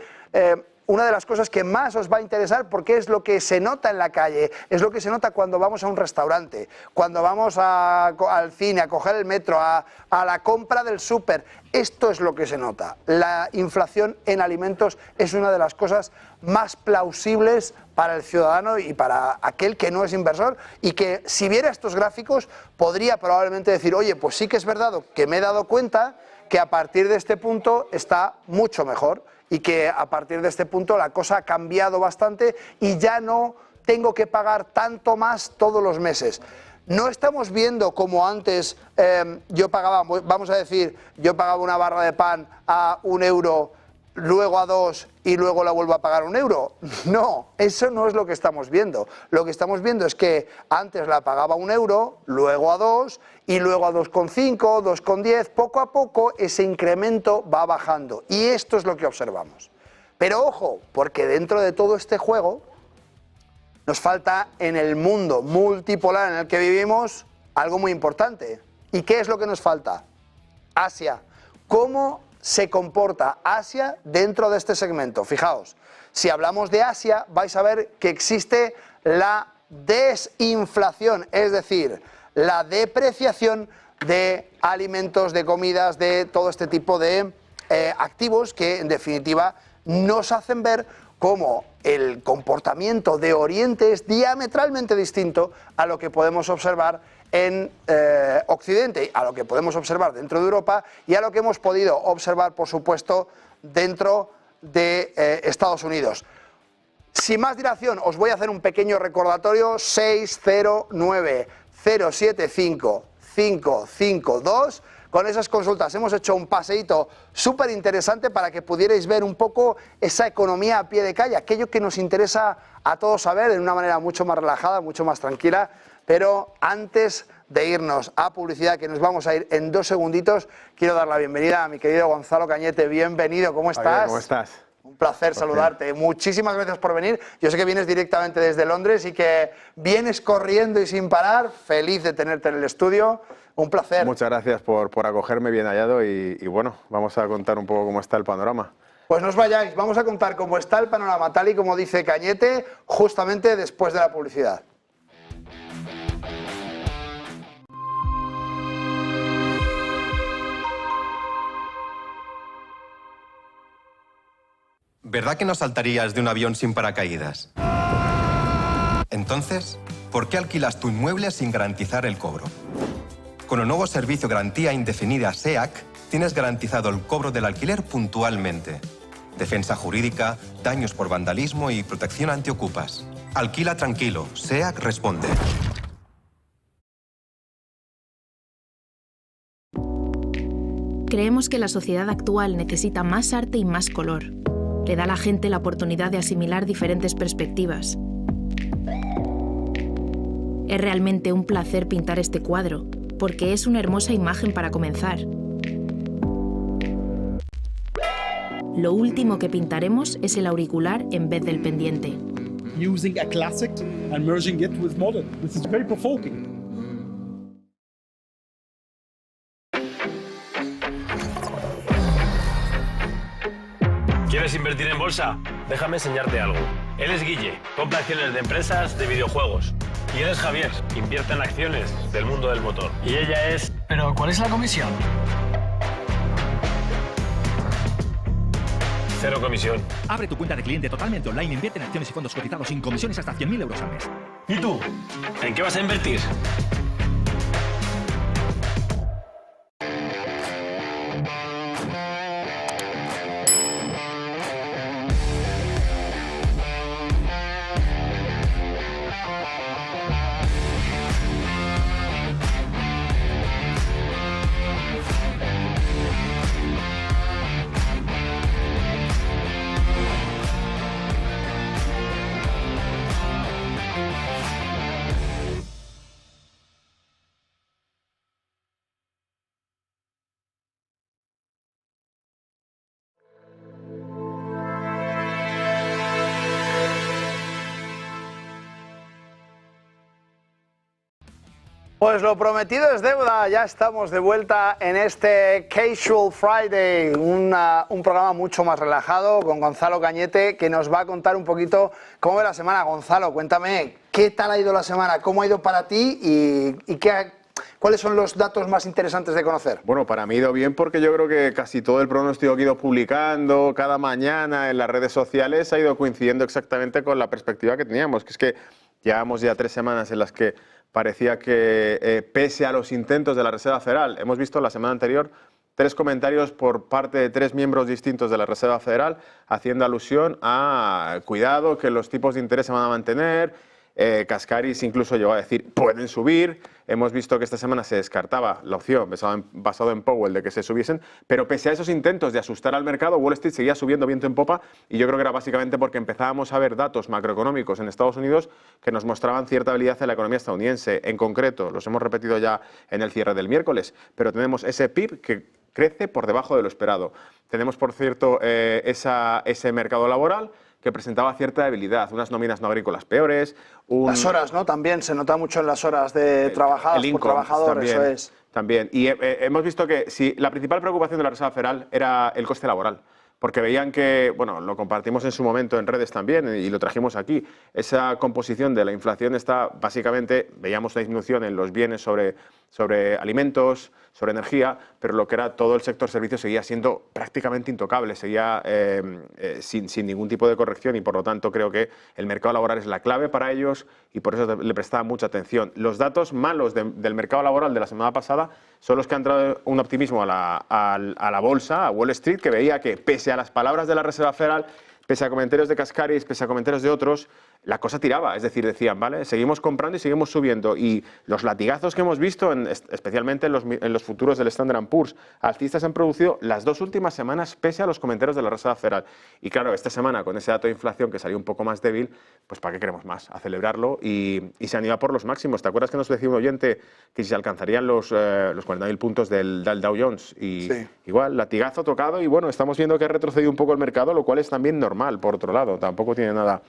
A: una de las cosas que más os va a interesar, porque es lo que se nota en la calle, es lo que se nota cuando vamos a un restaurante, cuando vamos al cine, a coger el metro, a la compra del súper. Esto es lo que se nota. La inflación en alimentos es una de las cosas más plausibles para el ciudadano y para aquel que no es inversor, y que si viera estos gráficos podría probablemente decir, oye, pues sí que es verdad que me he dado cuenta que a partir de este punto está mucho mejor, y que a partir de este punto la cosa ha cambiado bastante y ya no tengo que pagar tanto más todos los meses. No estamos viendo como antes yo pagaba, vamos a decir, yo pagaba una barra de pan a 1 euro, luego a 2 y luego la vuelvo a pagar a 1 euro. No, eso no es lo que estamos viendo. Lo que estamos viendo es que antes la pagaba a 1 euro, luego a 2 y luego a 2,5, 2,10. Poco a poco ese incremento va bajando y esto es lo que observamos. Pero ojo, porque dentro de todo este juego nos falta en el mundo multipolar en el que vivimos algo muy importante. ¿Y qué es lo que nos falta? Asia. ¿Cómo se comporta Asia dentro de este segmento? Fijaos, si hablamos de Asia vais a ver que existe la desinflación, es decir, la depreciación de alimentos, de comidas, de todo este tipo de activos que en definitiva nos hacen ver cómo el comportamiento de Oriente es diametralmente distinto a lo que podemos observar en Occidente, a lo que podemos observar dentro de Europa y a lo que hemos podido observar, por supuesto, dentro de Estados Unidos. Sin más dilación, os voy a hacer un pequeño recordatorio: 609-075-552. Con esas consultas hemos hecho un paseíto súper interesante para que pudierais ver un poco esa economía a pie de calle, aquello que nos interesa a todos saber de una manera mucho más relajada, mucho más tranquila. Pero antes de irnos a publicidad, que nos vamos a ir en 2 segunditos, quiero dar la bienvenida a mi querido Gonzalo Cañete. Bienvenido, ¿cómo estás?
F: Javier, ¿cómo estás?
A: Un placer saludarte. Muchísimas gracias por venir. Yo sé que vienes directamente desde Londres y que vienes corriendo y sin parar. Feliz de tenerte en el estudio. Un placer.
F: Muchas gracias por acogerme, bien hallado, y bueno, vamos a contar un poco cómo está el panorama.
A: Pues no os vayáis, vamos a contar cómo está el panorama, tal y como dice Cañete, justamente después de la publicidad.
G: ¿Verdad que no saltarías de un avión sin paracaídas? Entonces, ¿por qué alquilas tu inmueble sin garantizar el cobro? Con el nuevo servicio Garantía Indefinida SEAC, tienes garantizado el cobro del alquiler puntualmente. Defensa jurídica, daños por vandalismo y protección antiocupas. Alquila tranquilo, SEAC responde.
H: Creemos que la sociedad actual necesita más arte y más color. Le da a la gente la oportunidad de asimilar diferentes perspectivas. Es realmente un placer pintar este cuadro, porque es una hermosa imagen para comenzar. Lo último que pintaremos es el auricular en vez del pendiente.
I: Using a classic and merging it with modern. This is very provoking.
J: ¿Quieres invertir en bolsa? Déjame enseñarte algo. Él es Guille, compra acciones de empresas de videojuegos. Y él es Javier, invierte en acciones del mundo del motor. Y ella es...
K: ¿Pero cuál es la comisión?
J: 0 comisión.
K: Abre tu cuenta de cliente totalmente online, invierte en acciones y fondos cotizados sin comisiones hasta 100.000 euros al mes.
J: ¿Y tú? ¿En qué vas a invertir?
A: Pues lo prometido es deuda, ya estamos de vuelta en este Casual Friday, un programa mucho más relajado con Gonzalo Cañete, que nos va a contar un poquito cómo va la semana. Gonzalo, cuéntame, ¿qué tal ha ido la semana? ¿Cómo ha ido para ti? ¿Y cuáles son los datos más interesantes de conocer?
F: Bueno, para mí ha ido bien porque yo creo que casi todo el pronóstico que he ido publicando cada mañana en las redes sociales ha ido coincidiendo exactamente con la perspectiva que teníamos, que es que llevamos ya 3 semanas en las que parecía que, pese a los intentos de la Reserva Federal, hemos visto la semana anterior 3 comentarios por parte de 3 miembros distintos de la Reserva Federal haciendo alusión a cuidado, que los tipos de interés se van a mantener. Cascaris incluso llegó a decir pueden subir. Hemos visto que esta semana se descartaba la opción basado en Powell de que se subiesen, pero pese a esos intentos de asustar al mercado, Wall Street seguía subiendo viento en popa, y yo creo que era básicamente porque empezábamos a ver datos macroeconómicos en Estados Unidos que nos mostraban cierta habilidad en la economía estadounidense. En concreto, los hemos repetido ya en el cierre del miércoles, pero tenemos ese PIB que crece por debajo de lo esperado. Tenemos, por cierto, ese mercado laboral que presentaba cierta debilidad, unas nóminas no agrícolas peores.
A: Las horas, ¿no? También se nota mucho en las horas de trabajadas por trabajador,
F: también,
A: eso es.
F: También. Y hemos visto que si la principal preocupación de la Reserva Federal era el coste laboral, porque veían que, bueno, lo compartimos en su momento en redes también y lo trajimos aquí, esa composición de la inflación está básicamente, veíamos una disminución en los bienes sobre alimentos, sobre energía, pero lo que era todo el sector servicios seguía siendo prácticamente intocable, seguía sin ningún tipo de corrección, y por lo tanto creo que el mercado laboral es la clave para ellos y por eso le prestaba mucha atención. Los datos malos del mercado laboral de la semana pasada son los que han traído un optimismo a la bolsa, a Wall Street, que veía que pese a las palabras de la Reserva Federal, pese a comentarios de Cascaris, pese a comentarios de otros, la cosa tiraba. Es decir, decían, vale, seguimos comprando y seguimos subiendo. Y los latigazos que hemos visto, especialmente en los futuros del Standard & Poor's, alcistas, han producido las 2 últimas semanas pese a los comentarios de la Reserva Federal. Y claro, esta semana, con ese dato de inflación que salió un poco más débil, pues ¿para qué queremos más? A celebrarlo, y se han ido a por los máximos. ¿Te acuerdas que nos decía un oyente que si se alcanzarían los 40.000 puntos del Dow Jones? Y sí, igual, latigazo tocado, y bueno, estamos viendo que ha retrocedido un poco el mercado, lo cual es también normal, por otro lado. Tampoco tiene nada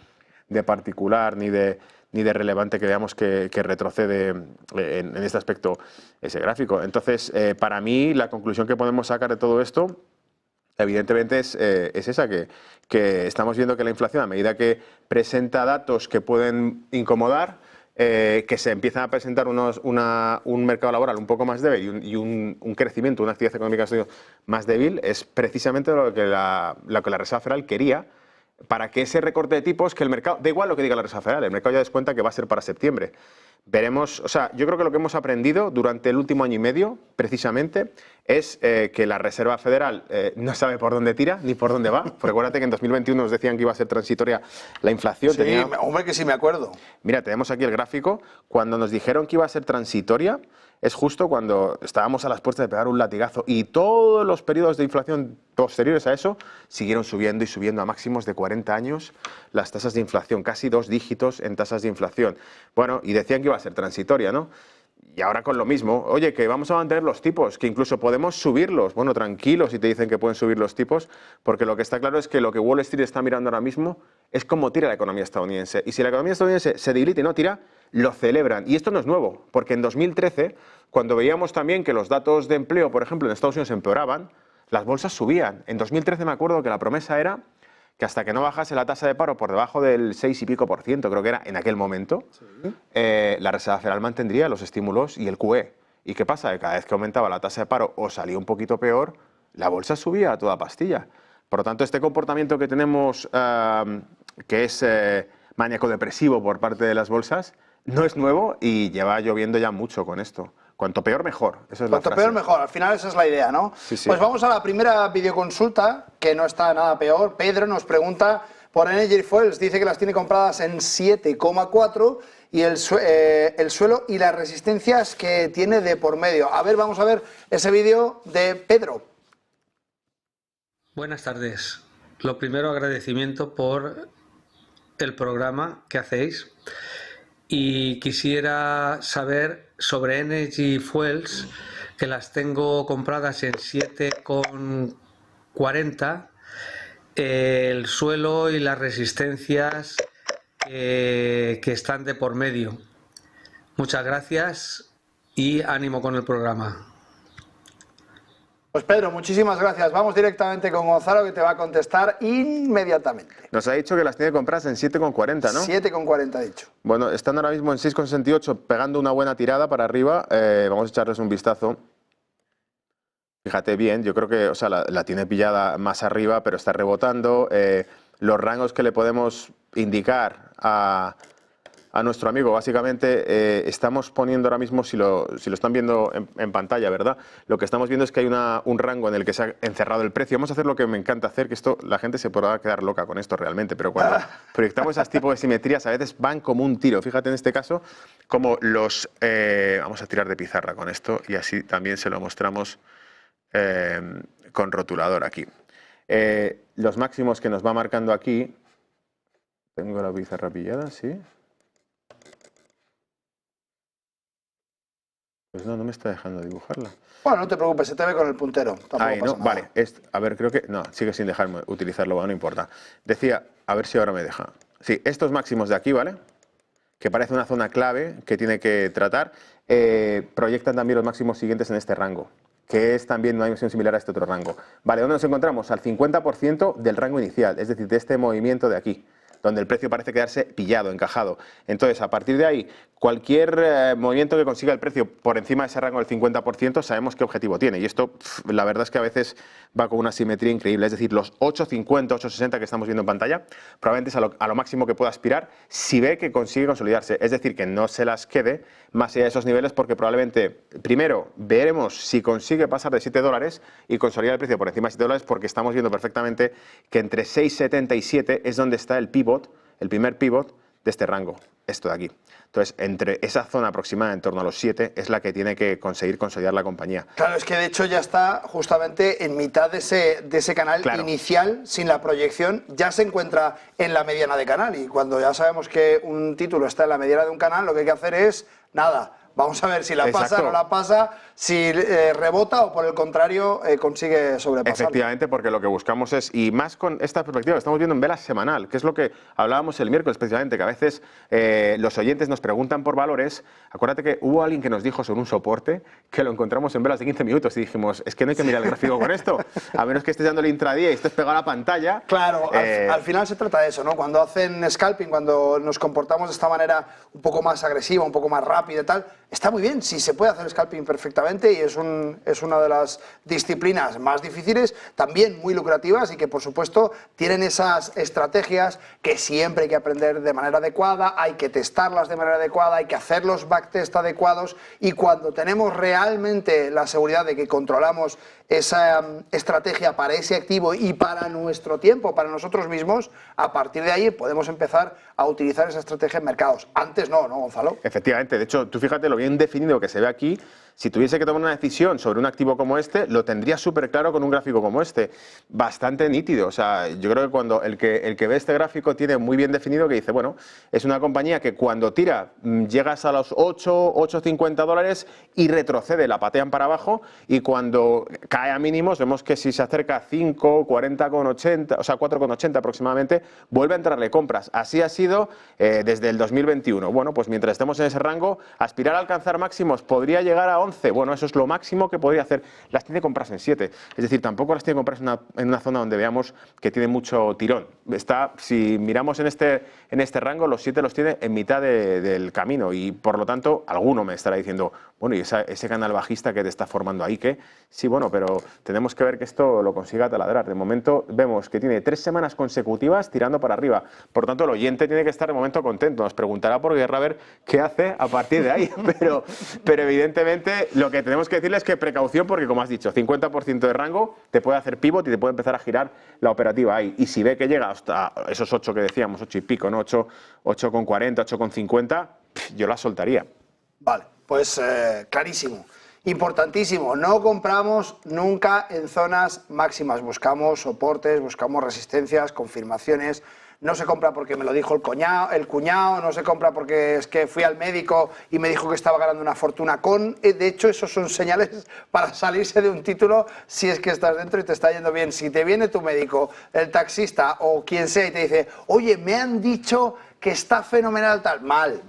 F: de particular ni de relevante que veamos que retrocede en este aspecto ese gráfico. Entonces, para mí, la conclusión que podemos sacar de todo esto, evidentemente, es esa, que estamos viendo que la inflación, a medida que presenta datos que pueden incomodar, que se empiezan a presentar un mercado laboral un poco más débil y un crecimiento, una actividad económica más débil, es precisamente lo que la Reserva Federal quería, para que ese recorte de tipos, que el mercado, da igual lo que diga la Reserva Federal, el mercado ya descuenta que va a ser para septiembre. Veremos, o sea, yo creo que lo que hemos aprendido durante el último año y medio, precisamente, es que la Reserva Federal no sabe por dónde tira ni por dónde va. Porque acuérdate que en 2021 nos decían que iba a ser transitoria la inflación.
A: Sí, hombre, que sí me acuerdo.
F: Mira, tenemos aquí el gráfico. Cuando nos dijeron que iba a ser transitoria, es justo cuando estábamos a las puertas de pegar un latigazo, y todos los periodos de inflación posteriores a eso siguieron subiendo y subiendo a máximos de 40 años las tasas de inflación, casi 2 dígitos en tasas de inflación. Bueno, y decían que iba a ser transitoria, ¿no? Y ahora con lo mismo, oye, que vamos a mantener los tipos, que incluso podemos subirlos. Bueno, tranquilos si te dicen que pueden subir los tipos, porque lo que está claro es que lo que Wall Street está mirando ahora mismo es cómo tira la economía estadounidense. Y si la economía estadounidense se debilita y no tira, lo celebran. Y esto no es nuevo, porque en 2013, cuando veíamos también que los datos de empleo, por ejemplo, en Estados Unidos empeoraban, las bolsas subían. En 2013 me acuerdo que la promesa era que hasta que no bajase la tasa de paro por debajo del 6 y pico %, creo que era en aquel momento, sí, la Reserva Federal mantendría los estímulos y el QE. ¿Y qué pasa? Que cada vez que aumentaba la tasa de paro o salía un poquito peor, la bolsa subía a toda pastilla. Por lo tanto, este comportamiento que tenemos, que es maníaco-depresivo por parte de las bolsas, no es nuevo y lleva lloviendo ya mucho con esto. Cuanto peor, mejor. Esa es la frase.
A: Cuanto peor, mejor. Al final esa es la idea, ¿no?
F: Sí, sí.
A: Pues vamos a la primera videoconsulta, que no está nada peor. Pedro nos pregunta por Energy Fuels. Dice que las tiene compradas en 7,4 y el suelo y las resistencias que tiene de por medio. A ver, vamos a ver ese vídeo de Pedro.
L: Buenas tardes. Lo primero, agradecimiento por el programa que hacéis. Y quisiera saber sobre Energy Fuels, que las tengo compradas en 7,40, el suelo y las resistencias que están de por medio. Muchas gracias y ánimo con el programa.
A: Pues Pedro, muchísimas gracias. Vamos directamente con Gonzalo, que te va a contestar inmediatamente.
F: Nos ha dicho que las tiene compradas en 7,40, ¿no?
A: 7,40 ha dicho.
F: Bueno, están ahora mismo en 6,68, pegando una buena tirada para arriba. Vamos a echarles un vistazo. Fíjate bien, yo creo que, o sea, la tiene pillada más arriba, pero está rebotando. Los rangos que le podemos indicar a nuestro amigo, básicamente, estamos poniendo ahora mismo, si lo están viendo en pantalla, ¿verdad? Lo que estamos viendo es que hay un rango en el que se ha encerrado el precio. Vamos a hacer lo que me encanta hacer, que esto, la gente se podrá quedar loca con esto realmente, pero cuando proyectamos esas tipos de simetrías, a veces van como un tiro. Fíjate en este caso, como los... vamos a tirar de pizarra con esto y así también se lo mostramos con rotulador aquí. Los máximos que nos va marcando aquí... Tengo la pizarra pillada, ¿sí? Pues no me está dejando dibujarla.
A: Bueno, no te preocupes, se te ve con el puntero.
F: Ahí, ¿no? Vale. A ver, creo que... No, sigue sin dejarme utilizarlo, bueno, no importa. Decía, a ver si ahora me deja. Sí, estos máximos de aquí, ¿vale? Que parece una zona clave que tiene que tratar, proyectan también los máximos siguientes en este rango, que es también una dimensión similar a este otro rango. Vale, ¿dónde nos encontramos? Al 50% del rango inicial, es decir, de este movimiento de aquí, donde el precio parece quedarse pillado, encajado. Entonces, a partir de ahí, cualquier movimiento que consiga el precio por encima de ese rango del 50%, sabemos qué objetivo tiene. Y esto, la verdad es que a veces va con una simetría increíble. Es decir, los 8,50, 8,60 que estamos viendo en pantalla, probablemente es a lo máximo que pueda aspirar si ve que consigue consolidarse. Es decir, que no se las quede más allá de esos niveles, porque probablemente, primero, veremos si consigue pasar de $7 y consolidar el precio por encima de $7, porque estamos viendo perfectamente que entre 6,70 y 7 es donde está el pivot, el primer pivot de este rango, esto de aquí. Entonces, entre esa zona aproximada en torno a los 7 es la que tiene que conseguir consolidar la compañía.
A: Claro, es que de hecho ya está justamente en mitad de ese canal inicial, sin la proyección, ya se encuentra en la mediana de canal. Y cuando ya sabemos que un título está en la mediana de un canal, lo que hay que hacer es, nada, vamos a ver si la pasa, no la pasa, si rebota o por el contrario consigue sobrepasar.
F: Efectivamente, porque lo que buscamos es, y más con esta perspectiva que estamos viendo en vela semanal, que es lo que hablábamos el miércoles precisamente, que a veces los oyentes nos preguntan por valores. Acuérdate que hubo alguien que nos dijo sobre un soporte que lo encontramos en velas de 15 minutos y dijimos, es que no hay que mirar el gráfico con esto, a menos que estés dando el intradía y estés pegado a la pantalla.
A: Claro, al final se trata de eso, ¿no? Cuando hacen scalping, cuando nos comportamos de esta manera un poco más agresiva, un poco más rápida y tal, está muy bien, sí se puede hacer scalping perfectamente y es una de las disciplinas más difíciles, también muy lucrativas y que por supuesto tienen esas estrategias que siempre hay que aprender de manera adecuada, hay que testarlas de manera adecuada, hay que hacer los backtest adecuados y cuando tenemos realmente la seguridad de que controlamos esa estrategia para ese activo y para nuestro tiempo, para nosotros mismos, a partir de ahí podemos empezar a utilizar esa estrategia en mercados. Antes no, Gonzalo?
F: Efectivamente, de hecho, tú fíjate lo bien definido que se ve aquí. Si tuviese que tomar una decisión sobre un activo como este, lo tendría súper claro con un gráfico como este. Bastante nítido. O sea, yo creo que cuando el que ve este gráfico tiene muy bien definido que dice, bueno, es una compañía que cuando tira llegas a los 8,50 dólares y retrocede, la patean para abajo y cuando cae a mínimos vemos que si se acerca a 5, 40,80, o sea, 4,80 aproximadamente, vuelve a entrarle compras. Así ha sido desde el 2021. Bueno, pues mientras estemos en ese rango, aspirar a alcanzar máximos podría llegar a 11. Bueno, eso es lo máximo que podría hacer. Las tiene compras en 7. Es decir, tampoco las tiene compras en una zona donde veamos que tiene mucho tirón. Si miramos en este rango, los 7 los tiene en mitad del camino y por lo tanto, alguno me estará diciendo, bueno, y ese canal bajista que te está formando ahí, ¿qué? Sí, bueno, pero tenemos que ver que esto lo consiga taladrar. De momento vemos que tiene 3 semanas consecutivas tirando para arriba. Por tanto, el oyente tiene que estar de momento contento. Nos preguntará por guerra a ver qué hace a partir de ahí. Pero evidentemente lo que tenemos que decirle es que precaución porque, como has dicho, 50% de rango te puede hacer pivot y te puede empezar a girar la operativa ahí. Y si ve que llega hasta esos 8 que decíamos, 8 y pico, ¿no? 8,40, 8,50, yo la soltaría.
A: Vale, pues clarísimo. Importantísimo, no compramos nunca en zonas máximas, buscamos soportes, buscamos resistencias, confirmaciones. No se compra porque me lo dijo el cuñado, no se compra porque es que fui al médico y me dijo que estaba ganando una fortuna de hecho, esos son señales para salirse de un título si es que estás dentro y te está yendo bien. Si te viene tu médico, el taxista o quien sea y te dice, oye, me han dicho que está fenomenal tal. Mal.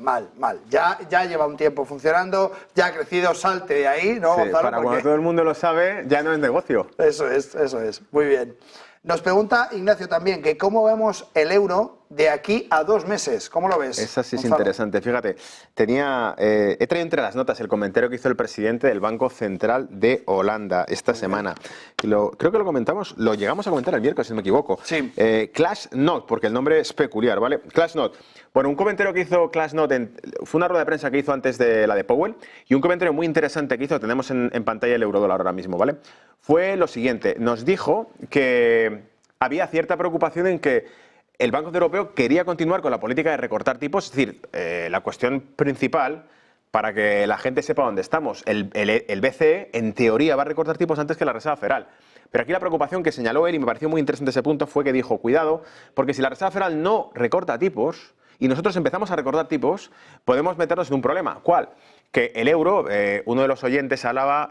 A: Ya lleva un tiempo funcionando, ya ha crecido, salte de ahí, ¿no,
F: Sí,
A: Gonzalo?
F: para cuando todo el mundo lo sabe, ya no es negocio.
A: Eso es. Muy bien. Nos pregunta Ignacio también que cómo vemos el euro de aquí a 2 meses. ¿Cómo lo ves?
F: Esa sí es
A: Gonzalo?
F: interesante. Fíjate, he traído entre las notas el comentario que hizo el presidente del Banco Central de Holanda esta semana. Creo que lo comentamos, lo llegamos a comentar el miércoles, si no me equivoco.
A: Sí.
F: Clash Not, porque el nombre es peculiar, ¿vale? Clash Not. Bueno, un comentario que hizo Clash Not fue una rueda de prensa que hizo antes de la de Powell, y un comentario muy interesante que hizo, tenemos en pantalla el eurodólar ahora mismo, ¿vale? Fue lo siguiente, nos dijo que había cierta preocupación en que el Banco Central Europeo quería continuar con la política de recortar tipos, es decir, la cuestión principal, para que la gente sepa dónde estamos, el BCE en teoría va a recortar tipos antes que la Reserva Federal. Pero aquí la preocupación que señaló él, y me pareció muy interesante ese punto, fue que dijo, cuidado, porque si la Reserva Federal no recorta tipos y nosotros empezamos a recortar tipos, podemos meternos en un problema. ¿Cuál? Que el euro, uno de los oyentes hablaba,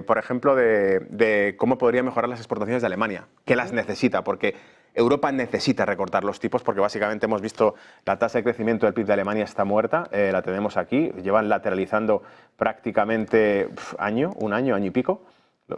F: por ejemplo, de cómo podría mejorar las exportaciones de Alemania, que las necesita, porque Europa necesita recortar los tipos, porque básicamente hemos visto la tasa de crecimiento del PIB de Alemania está muerta, la tenemos aquí, llevan lateralizando prácticamente un año y pico.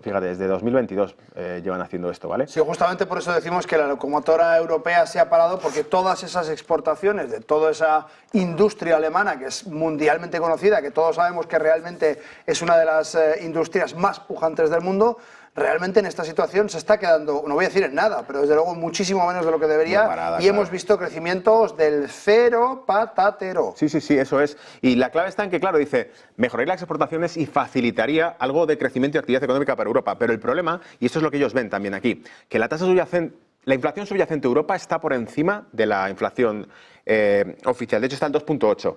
F: Fíjate, desde 2022 llevan haciendo esto, ¿vale?
A: Sí, justamente por eso decimos que la locomotora europea se ha parado, porque todas esas exportaciones de toda esa industria alemana, que es mundialmente conocida, que todos sabemos que realmente es una de las industrias más pujantes del mundo, realmente en esta situación se está quedando, no voy a decir en nada, pero desde luego muchísimo menos de lo que debería, y hemos visto crecimientos del cero patatero.
F: Sí, eso es. Y la clave está en que, claro, dice, mejoraría las exportaciones y facilitaría algo de crecimiento y actividad económica para Europa. Pero el problema, y esto es lo que ellos ven también aquí, que la inflación subyacente de Europa está por encima de la inflación oficial. De hecho, está en 2,8.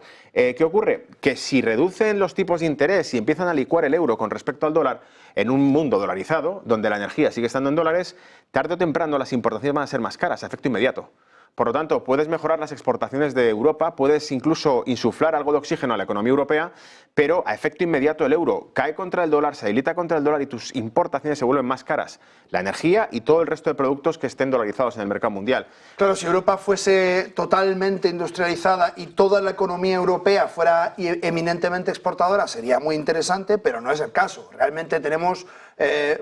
F: ¿Qué ocurre? Que si reducen los tipos de interés y empiezan a licuar el euro con respecto al dólar en un mundo dolarizado, donde la energía sigue estando en dólares, tarde o temprano las importaciones van a ser más caras, a efecto inmediato. Por lo tanto, puedes mejorar las exportaciones de Europa, puedes incluso insuflar algo de oxígeno a la economía europea, pero a efecto inmediato el euro cae contra el dólar, se debilita contra el dólar y tus importaciones se vuelven más caras. La energía y todo el resto de productos que estén dolarizados en el mercado mundial.
A: Claro, si Europa fuese totalmente industrializada y toda la economía europea fuera eminentemente exportadora, sería muy interesante, pero no es el caso. Realmente tenemos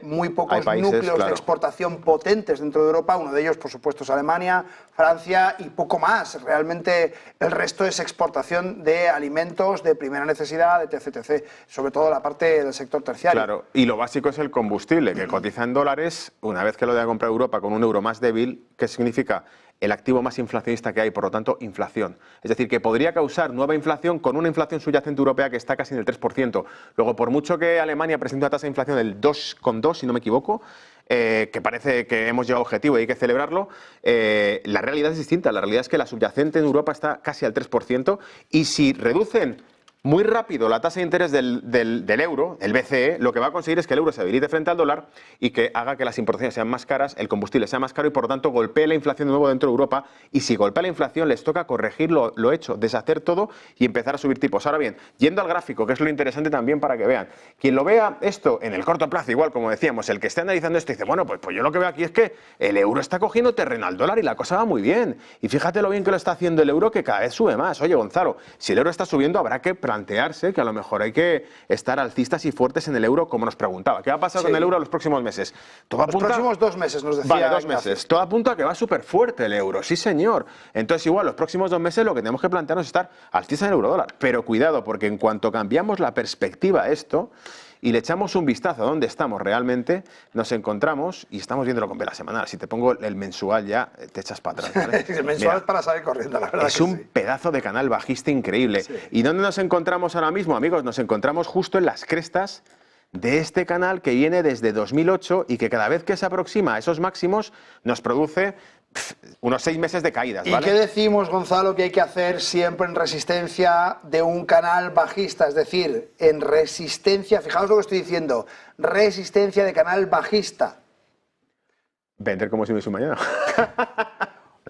A: muy pocos núcleos de exportación potentes dentro de Europa. Uno de ellos, por supuesto, es Alemania, Francia y poco más. Realmente el resto es exportación de alimentos de primera necesidad, etc. Sobre todo la parte del sector terciario.
F: Claro, y lo básico es el combustible, que cotiza en dólares. Una vez que lo haya comprado Europa con un euro más débil, ¿qué significa? El activo más inflacionista que hay, por lo tanto, inflación. Es decir, que podría causar nueva inflación con una inflación subyacente europea que está casi en el 3%. Luego, por mucho que Alemania presente una tasa de inflación del 2,2, si no me equivoco, que parece que hemos llegado a objetivo y hay que celebrarlo, la realidad es distinta. La realidad es que la subyacente en Europa está casi al 3%, y si reducen muy rápido la tasa de interés del euro, el BCE, lo que va a conseguir es que el euro se debilite frente al dólar y que haga que las importaciones sean más caras, el combustible sea más caro y por lo tanto golpee la inflación de nuevo dentro de Europa. Y si golpea la inflación les toca corregir lo hecho, deshacer todo y empezar a subir tipos. Ahora bien, yendo al gráfico, que es lo interesante también para que vean, quien lo vea esto en el corto plazo, igual como decíamos, el que esté analizando esto dice, bueno, pues yo lo que veo aquí es que el euro está cogiendo terreno al dólar y la cosa va muy bien. Y fíjate lo bien que lo está haciendo el euro, que cada vez sube más. Oye, Gonzalo, si el euro está subiendo habrá que plantearse que a lo mejor hay que estar alcistas y fuertes en el euro, como nos preguntaba. ¿Qué va a pasar con el euro los próximos meses?
A: Los próximos 2 meses, nos decía.
F: Vale, 2 meses. Todo apunta a que va súper fuerte el euro, sí señor. Entonces igual los próximos 2 meses lo que tenemos que plantearnos es estar alcistas en el eurodólar. Pero cuidado, porque en cuanto cambiamos la perspectiva a esto y le echamos un vistazo a dónde estamos realmente, nos encontramos, y estamos viéndolo con vela semanal. Si te pongo el mensual ya, te echas para atrás, ¿vale?
A: El mensual es para salir corriendo, la verdad.
F: Es un pedazo de canal bajista increíble. Sí. ¿Y dónde nos encontramos ahora mismo, amigos? Nos encontramos justo en las crestas de este canal que viene desde 2008 y que cada vez que se aproxima a esos máximos nos produce unos 6 meses de caídas, ¿vale?
A: ¿Y qué decimos, Gonzalo, que hay que hacer siempre en resistencia de un canal bajista? Es decir, en resistencia, fijaos lo que estoy diciendo, resistencia de canal bajista.
F: Vender como si no hubiese un mañana.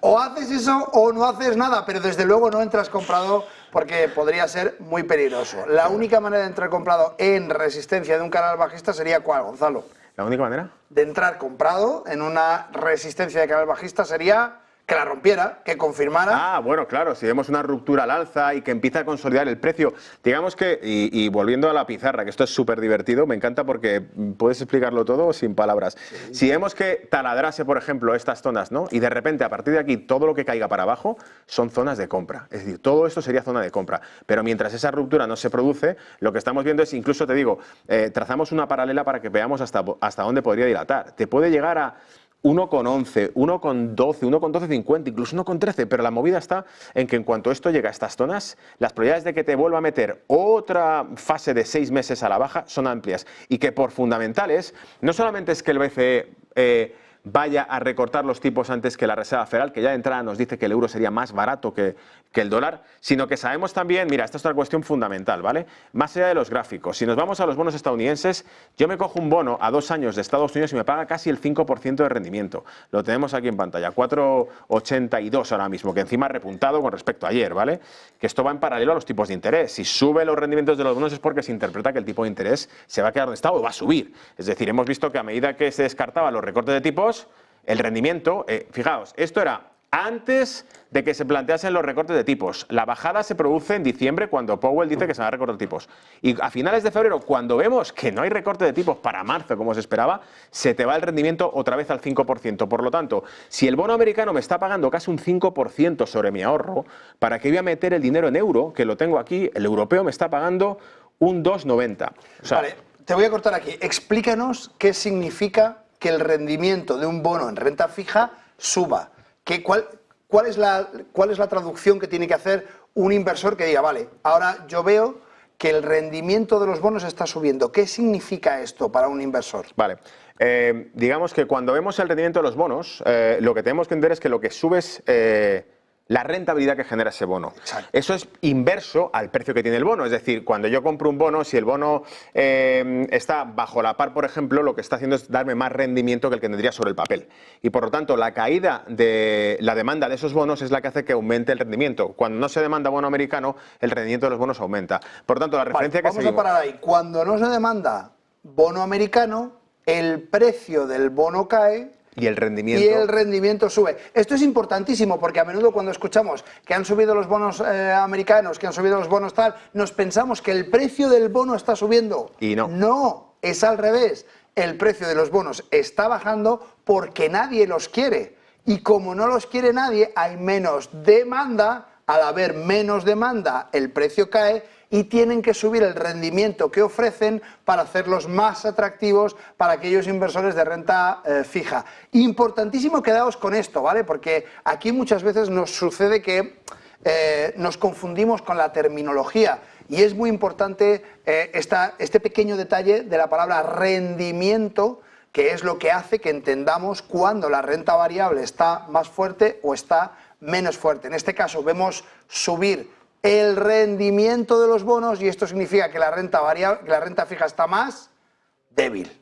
A: O haces eso o no haces nada, pero desde luego no entras comprado porque podría ser muy peligroso. La única manera de entrar comprado en resistencia de un canal bajista sería ¿cuál, Gonzalo?
F: ¿La única manera?
A: De entrar comprado en una resistencia de canal bajista sería que la rompiera, que confirmara.
F: Ah, bueno, claro, si vemos una ruptura al alza y que empieza a consolidar el precio, digamos que, y volviendo a la pizarra, que esto es súper divertido, me encanta porque puedes explicarlo todo sin palabras. Sí. Si vemos que taladrase, por ejemplo, estas zonas, ¿no? Y de repente, a partir de aquí, todo lo que caiga para abajo son zonas de compra. Es decir, todo esto sería zona de compra. Pero mientras esa ruptura no se produce, lo que estamos viendo es, incluso te digo, trazamos una paralela para que veamos hasta dónde podría dilatar. Te puede llegar a 1,11, 1,12, 1,1250, incluso 1,13, pero la movida está en que en cuanto esto llega a estas zonas, las probabilidades de que te vuelva a meter otra fase de 6 meses a la baja son amplias y que por fundamentales, no solamente es que el BCE vaya a recortar los tipos antes que la Reserva Federal, que ya de entrada nos dice que el euro sería más barato que el dólar, sino que sabemos también, mira, esta es otra cuestión fundamental, ¿vale? Más allá de los gráficos, si nos vamos a los bonos estadounidenses, yo me cojo un bono a 2 años de Estados Unidos y me paga casi el 5% de rendimiento. Lo tenemos aquí en pantalla, 4,82 ahora mismo, que encima ha repuntado con respecto a ayer, ¿vale? Que esto va en paralelo a los tipos de interés. Si sube los rendimientos de los bonos es porque se interpreta que el tipo de interés se va a quedar donde está o va a subir. Es decir, hemos visto que a medida que se descartaban los recortes de tipos, el rendimiento, fijaos, esto era antes de que se planteasen los recortes de tipos. La bajada se produce en diciembre cuando Powell dice que se van a recortar tipos. Y a finales de febrero, cuando vemos que no hay recorte de tipos para marzo como se esperaba, se te va el rendimiento otra vez al 5%. Por lo tanto, si el bono americano me está pagando casi un 5% sobre mi ahorro, ¿para qué voy a meter el dinero en euro, que lo tengo aquí? El europeo me está pagando un 2,90. O sea,
A: vale, te voy a cortar aquí. Explícanos qué significa que el rendimiento de un bono en renta fija suba. ¿Cuál es la traducción que tiene que hacer un inversor que diga, vale, ahora yo veo que el rendimiento de los bonos está subiendo? ¿Qué significa esto para un inversor?
F: Vale. Digamos que cuando vemos el rendimiento de los bonos, lo que tenemos que entender es que lo que sube es la rentabilidad que genera ese bono. Exacto. Eso es inverso al precio que tiene el bono. Es decir, cuando yo compro un bono, si el bono está bajo la par, por ejemplo, lo que está haciendo es darme más rendimiento que el que tendría sobre el papel. Y por lo tanto, la caída de la demanda de esos bonos es la que hace que aumente el rendimiento. Cuando no se demanda bono americano, el rendimiento de los bonos aumenta. Por lo tanto, la referencia que seguimos...
A: Vamos a parar ahí. Cuando no se demanda bono americano, el precio del bono cae...
F: Y el rendimiento
A: sube. Esto es importantísimo porque a menudo cuando escuchamos que han subido los bonos americanos, que han subido los bonos tal, nos pensamos que el precio del bono está subiendo.
F: Y no.
A: No, es al revés. El precio de los bonos está bajando porque nadie los quiere. Y como no los quiere nadie, hay menos demanda. Al haber menos demanda, el precio cae y tienen que subir el rendimiento que ofrecen para hacerlos más atractivos para aquellos inversores de renta fija. Importantísimo quedaos con esto, ¿vale? Porque aquí muchas veces nos sucede que nos confundimos con la terminología y es muy importante este pequeño detalle de la palabra rendimiento, que es lo que hace que entendamos cuándo la renta variable está más fuerte o está menos fuerte. En este caso vemos subir el rendimiento de los bonos y esto significa que la renta variable, que la renta fija está más débil.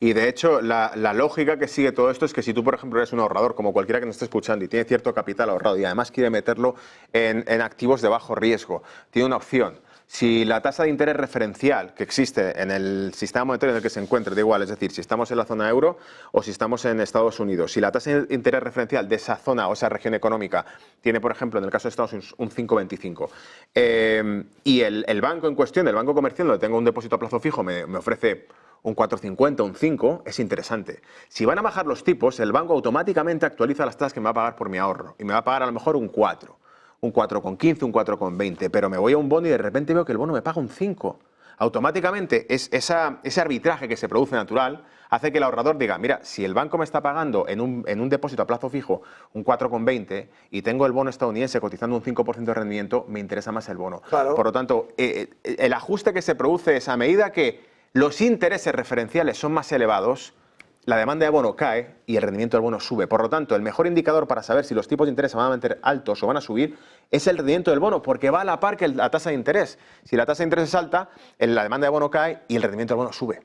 F: Y de hecho, la lógica que sigue todo esto es que si tú, por ejemplo, eres un ahorrador, como cualquiera que nos esté escuchando y tiene cierto capital ahorrado y además quiere meterlo en activos de bajo riesgo, tiene una opción. Si la tasa de interés referencial que existe en el sistema monetario en el que se encuentre, da igual, es decir, si estamos en la zona euro o si estamos en Estados Unidos, si la tasa de interés referencial de esa zona o esa región económica tiene, por ejemplo, en el caso de Estados Unidos, un 5,25 y el banco en cuestión, el banco comercial donde tengo un depósito a plazo fijo, me ofrece un 4,50, un 5, es interesante. Si van a bajar los tipos, el banco automáticamente actualiza las tasas que me va a pagar por mi ahorro y me va a pagar a lo mejor un 4. Un 4,15, un 4,20, pero me voy a un bono y de repente veo que el bono me paga un 5. Automáticamente ese arbitraje que se produce natural hace que el ahorrador diga, mira, si el banco me está pagando en un depósito a plazo fijo un 4,20 y tengo el bono estadounidense cotizando un 5% de rendimiento, me interesa más el bono.
A: Claro.
F: Por lo tanto, el ajuste que se produce es a medida que los intereses referenciales son más elevados, la demanda de bono cae y el rendimiento del bono sube. Por lo tanto, el mejor indicador para saber si los tipos de interés se van a mantener altos o van a subir es el rendimiento del bono, porque va a la par que la tasa de interés. Si la tasa de interés es alta, la demanda de bono cae y el rendimiento del bono sube.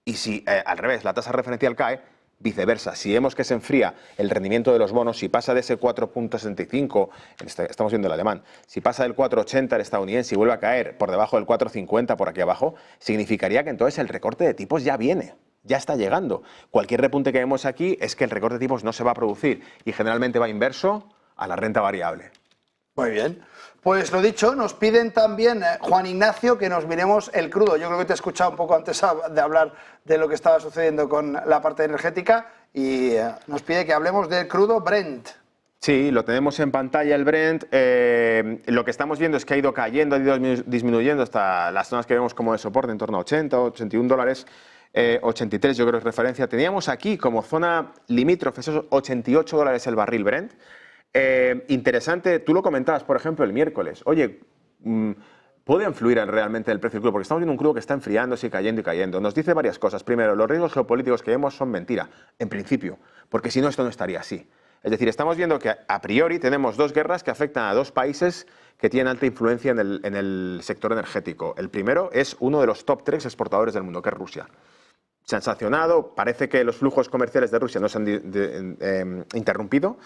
F: Y si al revés, la tasa referencial cae, viceversa. Si vemos que se enfría el rendimiento de los bonos, si pasa de ese 4,65, estamos viendo el alemán, si pasa del 4,80 el estadounidense y vuelve a caer por debajo del 4,50 por aquí abajo, significaría que entonces el recorte de tipos ya viene. Ya está llegando. Cualquier repunte que vemos aquí es que el recorte de tipos no se va a producir y generalmente va inverso a la renta variable.
A: Muy bien. Pues lo dicho, nos piden también, Juan Ignacio, que nos miremos el crudo. Yo creo que te he escuchado un poco antes de hablar de lo que estaba sucediendo con la parte energética y nos pide que hablemos del crudo Brent.
F: Sí, lo tenemos en pantalla el Brent. Lo que estamos viendo es que ha ido cayendo, ha ido disminuyendo hasta las zonas que vemos como de soporte, en torno a 80, 81 dólares. 83 yo creo es referencia. Teníamos aquí como zona limítrofe esos 88 dólares el barril Brent. Interesante, tú lo comentabas, por ejemplo, el miércoles. Oye, ¿puede influir realmente en el precio del crudo? Porque estamos viendo un crudo que está enfriándose y cayendo y cayendo. Nos dice varias cosas. Primero, los riesgos geopolíticos que vemos son mentira, en principio, porque si no, esto no estaría así. Es decir, estamos viendo que a priori tenemos dos guerras que afectan a dos países que tienen alta influencia en el sector energético. El primero es uno de los top 3 exportadores del mundo, que es Rusia. Se han sancionado, parece que los flujos comerciales de Rusia no se han interrumpido,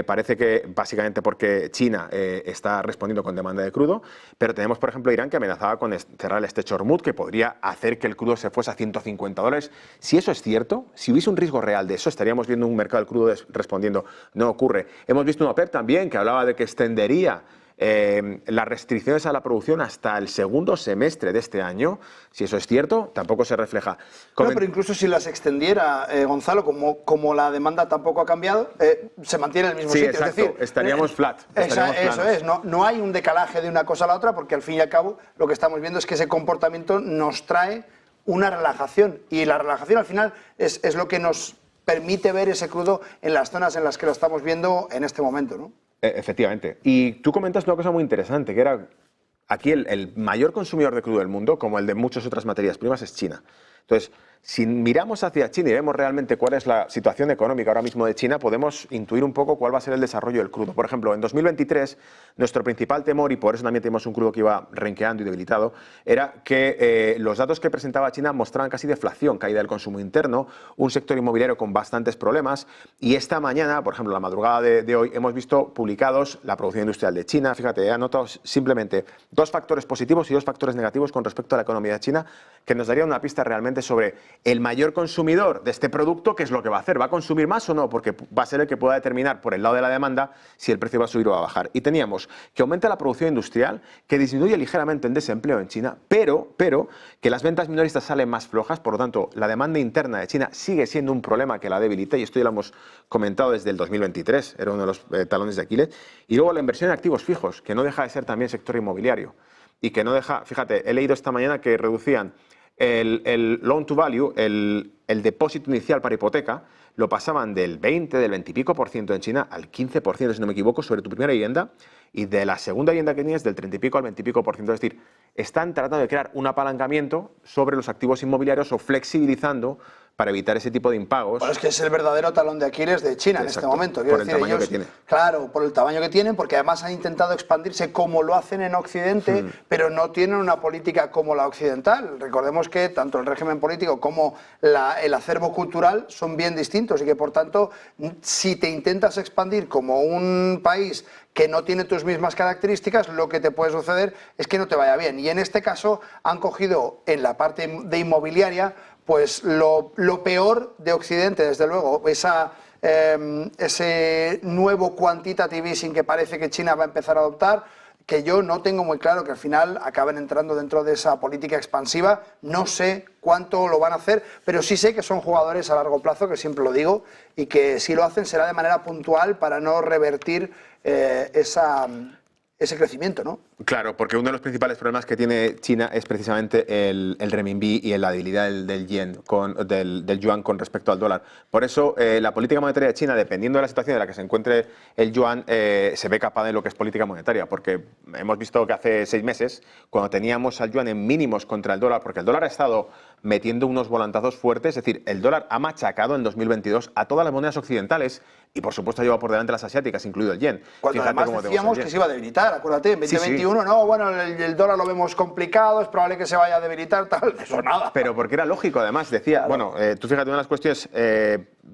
F: parece que básicamente porque China está respondiendo con demanda de crudo, pero tenemos por ejemplo Irán que amenazaba con cerrar el estrecho Hormuz, que podría hacer que el crudo se fuese a 150 dólares. Si eso es cierto, si hubiese un riesgo real de eso, estaríamos viendo un mercado del crudo respondiendo. No ocurre. Hemos visto una OPEP también que hablaba de que extendería las restricciones a la producción hasta el segundo semestre de este año. Si eso es cierto, tampoco se refleja.
A: Bueno, pero incluso si las extendiera, Gonzalo, como la demanda tampoco ha cambiado, se mantiene en el mismo sitio.
F: Exacto.
A: Es decir,
F: estaríamos flat.
A: Eso es, no hay un decalaje de una cosa a la otra, porque al fin y al cabo lo que estamos viendo es que ese comportamiento nos trae una relajación, y la relajación al final es lo que nos permite ver ese crudo en las zonas en las que lo estamos viendo en este momento, ¿no?
F: Efectivamente. Y tú comentas una cosa muy interesante, que era aquí el mayor consumidor de crudo del mundo, como el de muchas otras materias primas, es China. Entonces, si miramos hacia China y vemos realmente cuál es la situación económica ahora mismo de China, podemos intuir un poco cuál va a ser el desarrollo del crudo. Por ejemplo, en 2023, nuestro principal temor, y por eso también tenemos un crudo que iba renqueando y debilitado, era que los datos que presentaba China mostraban casi deflación, caída del consumo interno, un sector inmobiliario con bastantes problemas, y esta mañana, por ejemplo, la madrugada de hoy, hemos visto publicados la producción industrial de China. Fíjate, he anotado simplemente dos factores positivos y dos factores negativos con respecto a la economía de China, que nos daría una pista realmente sobre el mayor consumidor de este producto, ¿qué es lo que va a hacer? ¿Va a consumir más o no? Porque va a ser el que pueda determinar por el lado de la demanda si el precio va a subir o va a bajar. Y teníamos que aumenta la producción industrial, que disminuye ligeramente el desempleo en China, pero que las ventas minoristas salen más flojas, por lo tanto, la demanda interna de China sigue siendo un problema que la debilita, y esto ya lo hemos comentado desde el 2023, era uno de los talones de Aquiles. Y luego la inversión en activos fijos, que no deja de ser también sector inmobiliario, y que no deja, fíjate, he leído esta mañana que reducían el loan to value, el depósito inicial para hipoteca, lo pasaban del 20, del 20 y pico por ciento en China al 15%, si no me equivoco, sobre tu primera vivienda, y de la segunda vivienda que tienes del 30 y pico al 20 y pico por ciento. Es decir, están tratando de crear un apalancamiento sobre los activos inmobiliarios o flexibilizando para evitar ese tipo de impagos.
A: Bueno, es que es el verdadero talón de Aquiles de China. Exacto, en este momento.
F: Por el tamaño que tiene.
A: Claro, por el tamaño que tienen, porque además han intentado expandirse como lo hacen en Occidente, pero no tienen una política como la occidental. Recordemos que tanto el régimen político como el acervo cultural son bien distintos, y que por tanto, si te intentas expandir como un país que no tiene tus mismas características, lo que te puede suceder es que no te vaya bien. Y en este caso han cogido en la parte de inmobiliaria pues lo peor de Occidente, desde luego, ese nuevo quantitative easing que parece que China va a empezar a adoptar, que yo no tengo muy claro que al final acaben entrando dentro de esa política expansiva. No sé cuánto lo van a hacer, pero sí sé que son jugadores a largo plazo, que siempre lo digo, y que si lo hacen será de manera puntual para no revertir ese crecimiento, ¿no?
F: Claro, porque uno de los principales problemas que tiene China es precisamente el renminbi y la debilidad del yuan con respecto al dólar. Por eso la política monetaria de China, dependiendo de la situación en la que se encuentre el yuan, se ve capaz de lo que es política monetaria, porque hemos visto que hace 6 meses, cuando teníamos al yuan en mínimos contra el dólar, porque el dólar ha estado metiendo unos volantazos fuertes, es decir, el dólar ha machacado en 2022 a todas las monedas occidentales y por supuesto lleva por delante las asiáticas, incluido el yen.
A: Cuando además decíamos que se iba a debilitar, acuérdate, en 2021, no, bueno, el dólar lo vemos complicado, es probable que se vaya a debilitar, tal, eso nada.
F: Pero porque era lógico, además, decía, claro. Bueno, tú fíjate, una de las cuestiones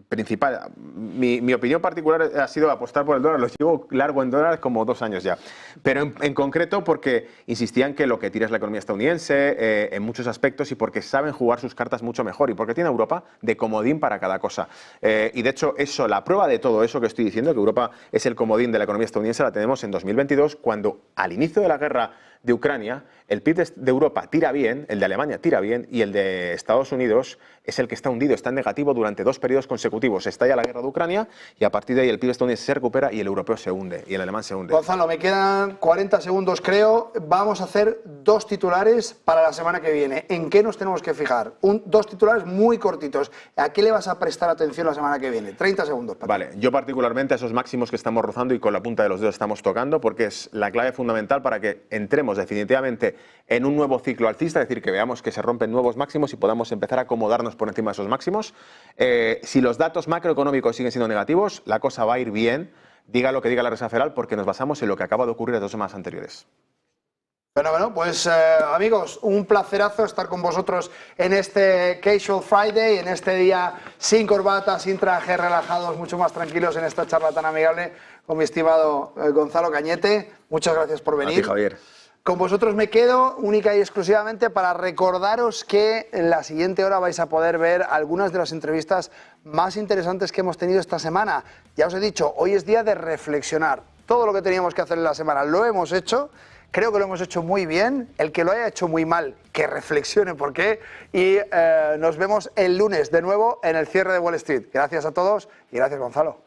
F: principal. Mi opinión particular ha sido apostar por el dólar. Lo llevo largo en dólar como 2 años ya. Pero en concreto porque insistían que lo que tira es la economía estadounidense en muchos aspectos y porque saben jugar sus cartas mucho mejor y porque tiene a Europa de comodín para cada cosa. Y de hecho, la prueba de todo eso que estoy diciendo, que Europa es el comodín de la economía estadounidense, la tenemos en 2022, cuando al inicio de la guerra de Ucrania, el PIB de Europa tira bien, el de Alemania tira bien y el de Estados Unidos es el que está hundido, está en negativo durante 2 periodos consecutivos. Estalla la guerra de Ucrania y a partir de ahí el PIB estadounidense se recupera y el europeo se hunde y el alemán se hunde.
A: Gonzalo, me quedan 40 segundos creo. Vamos a hacer 2 titulares para la semana que viene. ¿En qué nos tenemos que fijar? 2 titulares muy cortitos. ¿A qué le vas a prestar atención la semana que viene? 30 segundos.
F: Vale, yo particularmente a esos máximos que estamos rozando y con la punta de los dedos estamos tocando porque es la clave fundamental para que entremos definitivamente en un nuevo ciclo alcista, es decir, que veamos que se rompen nuevos máximos y podamos empezar a acomodarnos por encima de esos máximos. Si los datos macroeconómicos siguen siendo negativos, la cosa va a ir bien, diga lo que diga la Reserva Federal, porque nos basamos en lo que acaba de ocurrir en 2 semanas anteriores.
A: Bueno, pues amigos, un placerazo estar con vosotros en este Casual Friday, en este día sin corbata, sin traje, relajados, mucho más tranquilos en esta charla tan amigable con mi estimado Gonzalo Cañete. Muchas gracias por venir.
F: A ti, Javier.
A: Con vosotros me quedo única y exclusivamente para recordaros que en la siguiente hora vais a poder ver algunas de las entrevistas más interesantes que hemos tenido esta semana. Ya os he dicho, hoy es día de reflexionar. Todo lo que teníamos que hacer en la semana lo hemos hecho. Creo que lo hemos hecho muy bien. El que lo haya hecho muy mal, que reflexione por qué. Y nos vemos el lunes de nuevo en el cierre de Wall Street. Gracias a todos y gracias, Gonzalo.